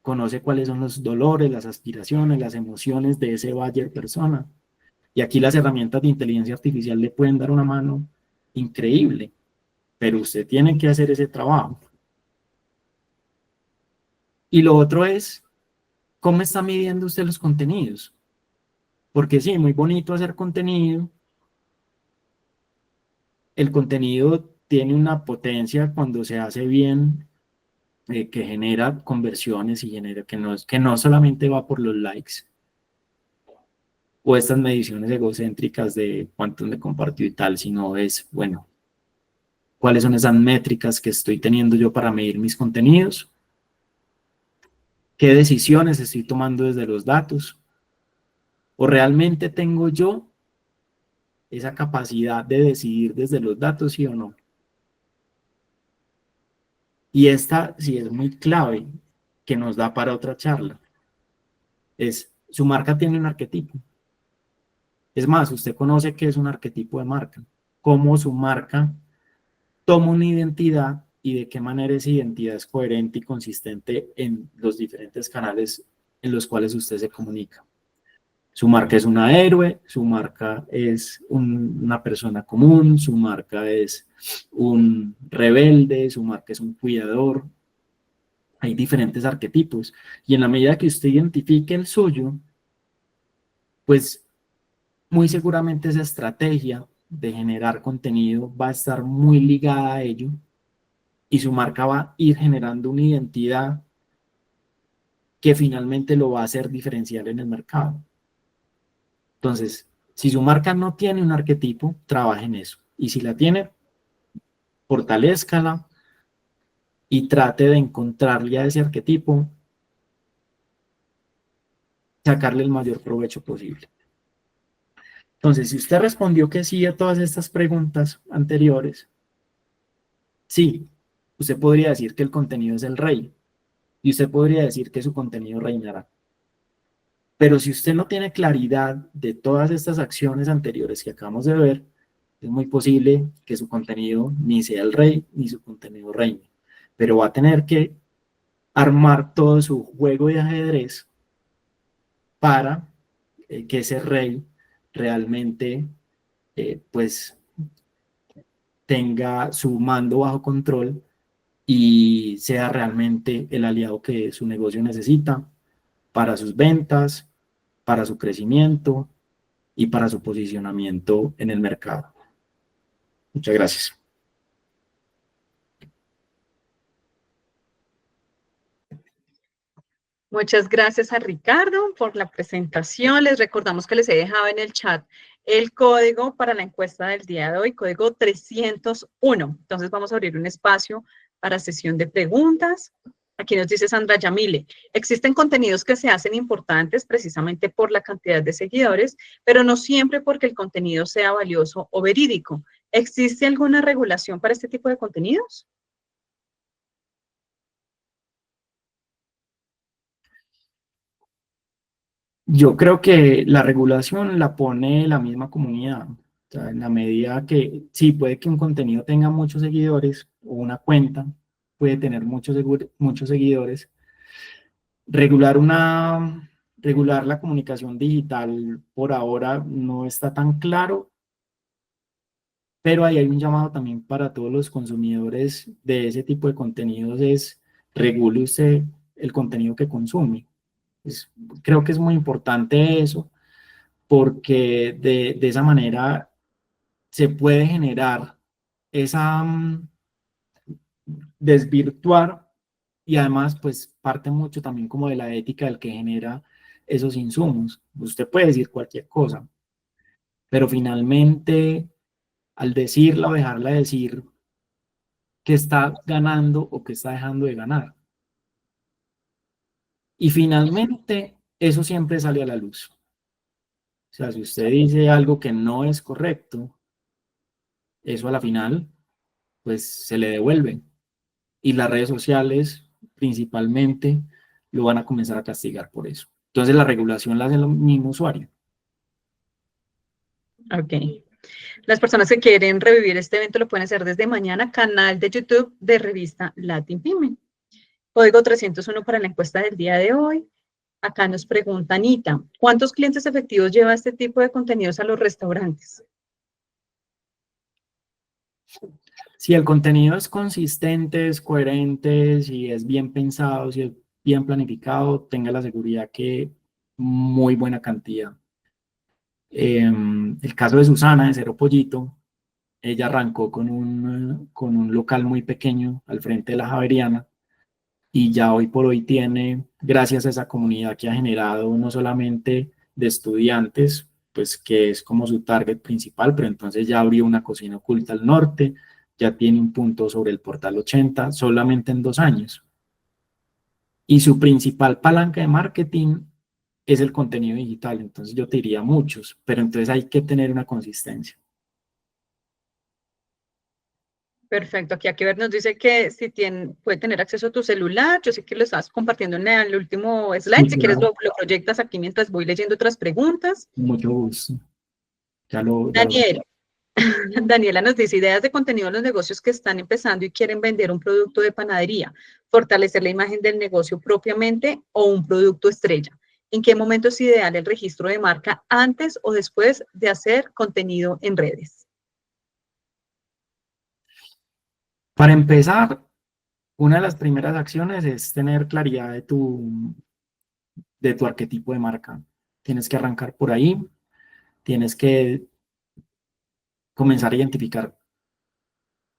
conoce cuáles son los dolores, las aspiraciones, las emociones de ese buyer persona. Y aquí las herramientas de inteligencia artificial le pueden dar una mano increíble, pero usted tiene que hacer ese trabajo. Y lo otro es, ¿cómo está midiendo usted los contenidos? Porque sí, muy bonito hacer contenido. El contenido tiene una potencia cuando se hace bien, que genera conversiones y genera que no solamente va por los likes o estas mediciones egocéntricas de cuántos me compartió y tal, sino es, bueno, cuáles son esas métricas que estoy teniendo yo para medir mis contenidos, qué decisiones estoy tomando desde los datos, o realmente tengo yo esa capacidad de decidir desde los datos, sí o no. Y esta sí es muy clave, que nos da para otra charla. Es, su marca tiene un arquetipo. Es más, usted conoce qué es un arquetipo de marca, cómo su marca toma una identidad y de qué manera esa identidad es coherente y consistente en los diferentes canales en los cuales usted se comunica. Su marca es una héroe, su marca es una persona común, su marca es un rebelde, su marca es un cuidador. Hay diferentes arquetipos y en la medida que usted identifique el suyo, pues muy seguramente esa estrategia de generar contenido va a estar muy ligada a ello y su marca va a ir generando una identidad que finalmente lo va a hacer diferencial en el mercado. Entonces, si su marca no tiene un arquetipo, trabaje en eso. Y si la tiene, fortalézcala y trate de encontrarle a ese arquetipo, sacarle el mayor provecho posible. Entonces, si usted respondió que sí a todas estas preguntas anteriores, sí, usted podría decir que el contenido es el rey y usted podría decir que su contenido reinará. Pero si usted no tiene claridad de todas estas acciones anteriores que acabamos de ver, es muy posible que su contenido ni sea el rey ni su contenido reine. Pero va a tener que armar todo su juego de ajedrez para que ese rey realmente pues tenga su mando bajo control y sea realmente el aliado que su negocio necesita para sus ventas, para su crecimiento y para su posicionamiento en el mercado. Muchas gracias. Muchas gracias a Ricardo por la presentación. Les recordamos que les he dejado en el chat el código para la encuesta del día de hoy, código 301. Entonces vamos a abrir un espacio para sesión de preguntas. Aquí nos dice Sandra Yamile, existen contenidos que se hacen importantes precisamente por la cantidad de seguidores, pero no siempre porque el contenido sea valioso o verídico. ¿Existe alguna regulación para este tipo de contenidos? Yo creo que la regulación la pone la misma comunidad. O sea, en la medida que sí, puede que un contenido tenga muchos seguidores o una cuenta puede tener muchos seguidores. Regular regular la comunicación digital por ahora no está tan claro, pero ahí hay un llamado también para todos los consumidores de ese tipo de contenidos, es regule usted el contenido que consume. Creo que es muy importante eso, porque de esa manera se puede generar esa desvirtuar y además pues parte mucho también como de la ética del que genera esos insumos. Usted puede decir cualquier cosa, pero finalmente al decirla o dejarla decir que está ganando o que está dejando de ganar. Y finalmente eso siempre sale a la luz. O sea, si usted dice algo que no es correcto, eso a la final pues se le devuelve. Y las redes sociales principalmente lo van a comenzar a castigar por eso. Entonces la regulación la hace el mismo usuario. Ok. Las personas que quieren revivir este evento lo pueden hacer desde mañana, canal de YouTube de revista Latin Pyme. Código 301 para la encuesta del día de hoy. Acá nos pregunta Anita, ¿cuántos clientes efectivos lleva este tipo de contenidos a los restaurantes? Si el contenido es consistente, es coherente, si es bien pensado, si es bien planificado, tenga la seguridad que muy buena cantidad. El caso de Susana, de Cero Pollito, ella arrancó con un local muy pequeño al frente de la Javeriana y ya hoy por hoy tiene, gracias a esa comunidad que ha generado no solamente de estudiantes, pues que es como su target principal, pero entonces ya abrió una cocina oculta al norte, ya tiene un punto sobre el Portal 80 solamente en 2 años. Y su principal palanca de marketing es el contenido digital, entonces yo te diría muchos, pero entonces hay que tener una consistencia. Perfecto, aquí ver nos dice que si puede tener acceso a tu celular, yo sé que lo estás compartiendo en el último slide, Sí, si quieres claro, lo proyectas aquí mientras voy leyendo otras preguntas. mucho gusto. Ya lo. Daniel, Daniela nos dice ideas de contenido en los negocios que están empezando y quieren vender un producto de panadería, fortalecer la imagen del negocio propiamente o un producto estrella. ¿En qué momento es ideal el registro de marca antes o después de hacer contenido en redes? Para empezar, una de las primeras acciones es tener claridad de tu arquetipo de marca. Tienes que arrancar por ahí, tienes que comenzar a identificar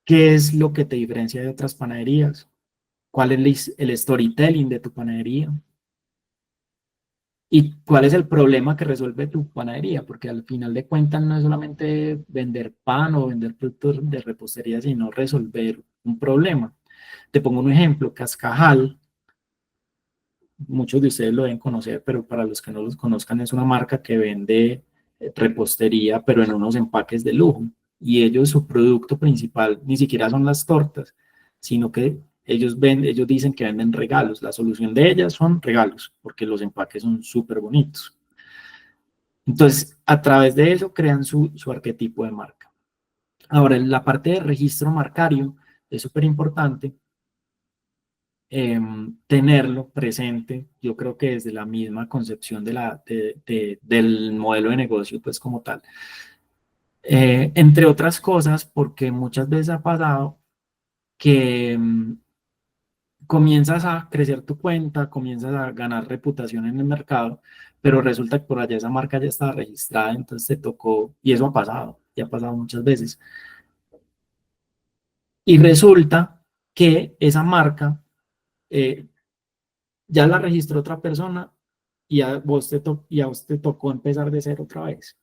qué es lo que te diferencia de otras panaderías, cuál es el storytelling de tu panadería y cuál es el problema que resuelve tu panadería, porque al final de cuentas no es solamente vender pan o vender productos de repostería, sino resolver un problema. Te pongo un ejemplo, Cascajal, muchos de ustedes lo deben conocer, pero para los que no los conozcan es una marca que vende repostería, pero en unos empaques de lujo. Y ellos, su producto principal ni siquiera son las tortas, sino que ellos dicen que venden regalos. La solución de ellas son regalos, porque los empaques son súper bonitos. Entonces, a través de eso crean su arquetipo de marca. Ahora, en la parte de registro marcario es súper importante tenerlo presente, yo creo que desde la misma concepción del modelo de negocio, pues como tal. Entre otras cosas, porque muchas veces ha pasado que comienzas a crecer tu cuenta, comienzas a ganar reputación en el mercado, pero resulta que por allá esa marca ya estaba registrada, entonces te tocó, y eso ha pasado, y ha pasado muchas veces. Y resulta que esa marca eh, ya la registró otra persona y y a vos te tocó empezar de cero otra vez.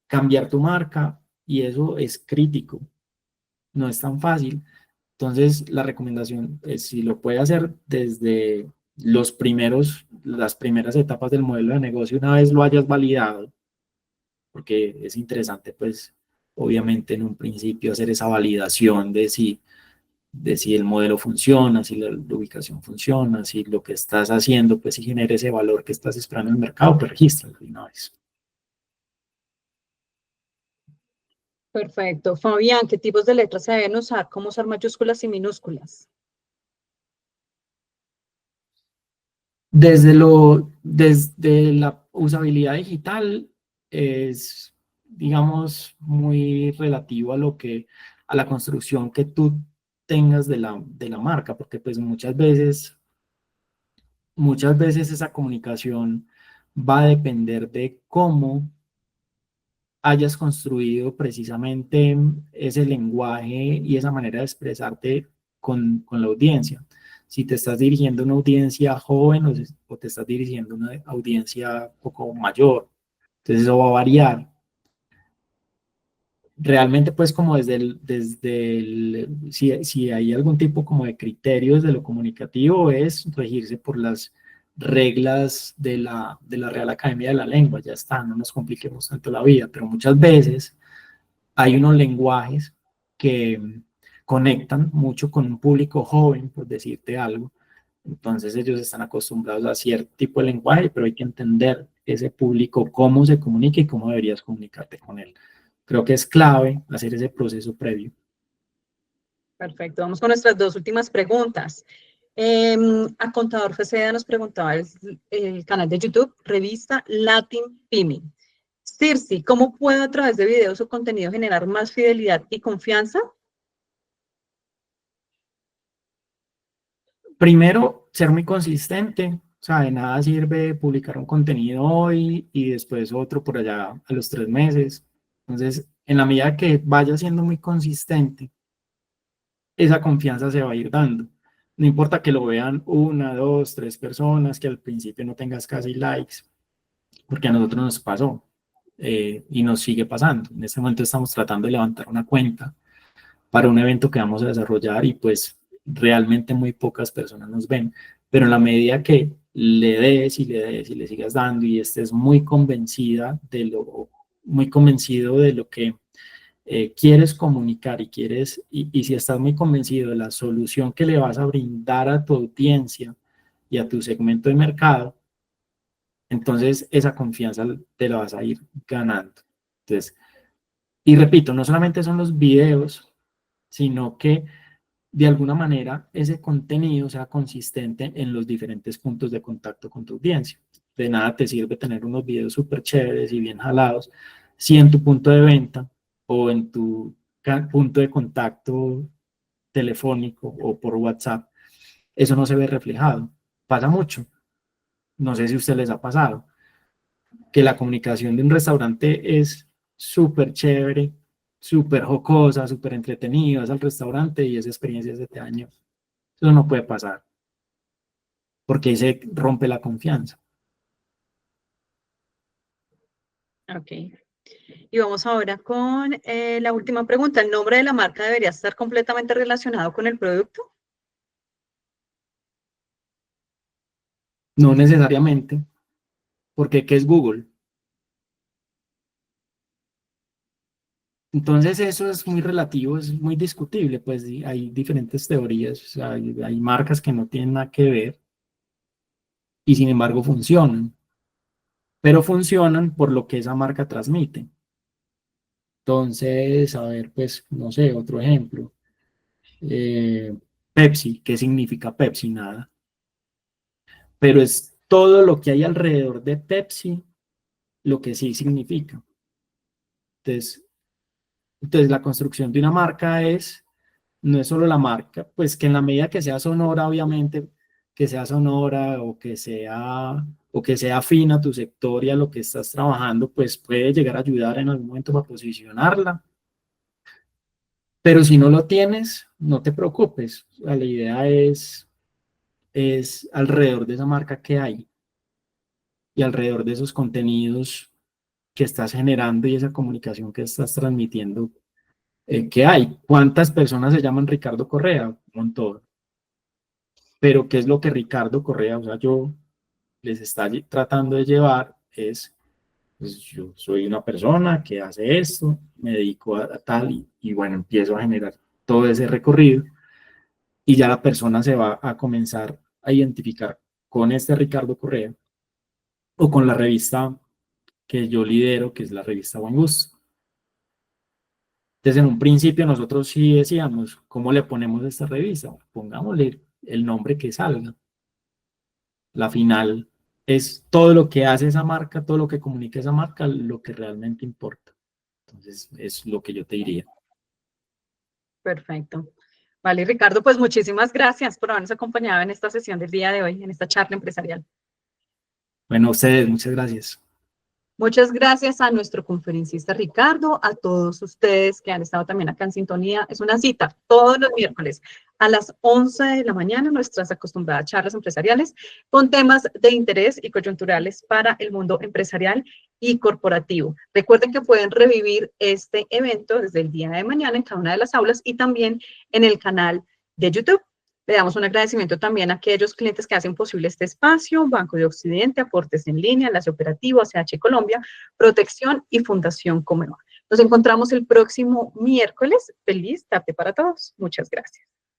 Cambiar tu marca y eso es crítico, no es tan fácil. Entonces, la recomendación es si lo puede hacer desde las primeras etapas del modelo de negocio, una vez lo hayas validado, porque es interesante, pues, obviamente en un principio hacer esa validación de si el modelo funciona, si la ubicación funciona, si lo que estás haciendo, pues si genera ese valor que estás esperando en el mercado, pues regístralo de una vez. Perfecto. Fabián, ¿qué tipos de letras se deben usar? ¿Cómo usar mayúsculas y minúsculas? Desde la usabilidad digital es, digamos, muy relativo a a la construcción que tú tengas de la marca, porque pues muchas veces esa comunicación va a depender de cómo hayas construido precisamente ese lenguaje y esa manera de expresarte con la audiencia. Si te estás dirigiendo a una audiencia joven o te estás dirigiendo a una audiencia un poco mayor. Entonces eso va a variar. Realmente pues como si hay algún tipo como de criterios de lo comunicativo es regirse por las reglas de la Real Academia de la Lengua, ya está, no nos compliquemos tanto la vida, pero muchas veces hay unos lenguajes que conectan mucho con un público joven, por decirte algo. Entonces ellos están acostumbrados a cierto tipo de lenguaje, pero hay que entender ese público, cómo se comunica y cómo deberías comunicarte con él. Creo que es clave hacer ese proceso previo. Perfecto, vamos con nuestras dos últimas preguntas. A Contador Feceda nos preguntaba el canal de YouTube, revista Latin Pyme. Circe, ¿cómo puedo a través de videos o contenido generar más fidelidad y confianza? Primero, ser muy consistente. O sea, de nada sirve publicar un contenido hoy y después otro por allá a los 3 meses. Entonces, en la medida que vaya siendo muy consistente, esa confianza se va a ir dando. No importa que lo vean 1, 2, 3 personas, que al principio no tengas casi likes, porque a nosotros nos pasó y nos sigue pasando. En este momento estamos tratando de levantar una cuenta para un evento que vamos a desarrollar y pues realmente muy pocas personas nos ven, pero en la medida que le des y le des y le sigas dando y estés muy convencido de lo que quieres comunicar y si estás muy convencido de la solución que le vas a brindar a tu audiencia y a tu segmento de mercado, entonces esa confianza te la vas a ir ganando. Entonces, y repito, no solamente son los videos, sino que de alguna manera ese contenido sea consistente en los diferentes puntos de contacto con tu audiencia. De nada te sirve tener unos videos súper chéveres y bien jalados si en tu punto de venta o en tu punto de contacto telefónico o por WhatsApp, eso no se ve reflejado. Pasa mucho. No sé si a ustedes les ha pasado que la comunicación de un restaurante es súper chévere, súper jocosa, súper entretenida, vas al restaurante y esa experiencia se te dañó. Eso no puede pasar, porque ahí se rompe la confianza. Ok. Y vamos ahora con la última pregunta. ¿El nombre de la marca debería estar completamente relacionado con el producto? No necesariamente, porque ¿qué es Google? Entonces eso es muy relativo, es muy discutible, pues hay diferentes teorías, o sea, hay marcas que no tienen nada que ver y sin embargo funcionan, pero funcionan por lo que esa marca transmite. Entonces, a ver, pues, no sé, otro ejemplo. Eh, Pepsi, ¿qué significa Pepsi? Nada. Pero es todo lo que hay alrededor de Pepsi lo que sí significa. Entonces, la construcción de una marca no es solo la marca, pues que en la medida que sea sonora, obviamente, que sea sonora o que sea afina a tu sector y a lo que estás trabajando, pues puede llegar a ayudar en algún momento para posicionarla. Pero si no lo tienes, no te preocupes. La idea es alrededor de esa marca que hay y alrededor de esos contenidos que estás generando y esa comunicación que estás transmitiendo, que hay. ¿Cuántas personas se llaman Ricardo Correa? Un montón. Pero ¿qué es lo que Ricardo Correa, o sea, yo les está tratando de llevar? Pues yo soy una persona que hace esto, me dedico a tal y bueno, empiezo a generar todo ese recorrido y ya la persona se va a comenzar a identificar con este Ricardo Correa o con la revista que yo lidero, que es la revista Buen Gusto. Entonces, en un principio nosotros sí decíamos, ¿cómo le ponemos a esta revista? Pongámosle el nombre que salga. La final es todo lo que hace esa marca, todo lo que comunica esa marca, lo que realmente importa. Entonces, es lo que yo te diría. Perfecto. Vale, Ricardo, pues muchísimas gracias por habernos acompañado en esta sesión del día de hoy, en esta charla empresarial. Bueno, a ustedes, muchas gracias. Muchas gracias a nuestro conferencista Ricardo, a todos ustedes que han estado también acá en sintonía. Es una cita todos los miércoles a las 11 de la mañana, nuestras acostumbradas charlas empresariales con temas de interés y coyunturales para el mundo empresarial y corporativo. Recuerden que pueden revivir este evento desde el día de mañana en cada una de las aulas y también en el canal de YouTube. Le damos un agradecimiento también a aquellos clientes que hacen posible este espacio, Banco de Occidente, Aportes en Línea, Enlace Operativo, ACH Colombia, Protección y Fundación Comeva. Nos encontramos el próximo miércoles. Feliz tarde para todos. Muchas gracias.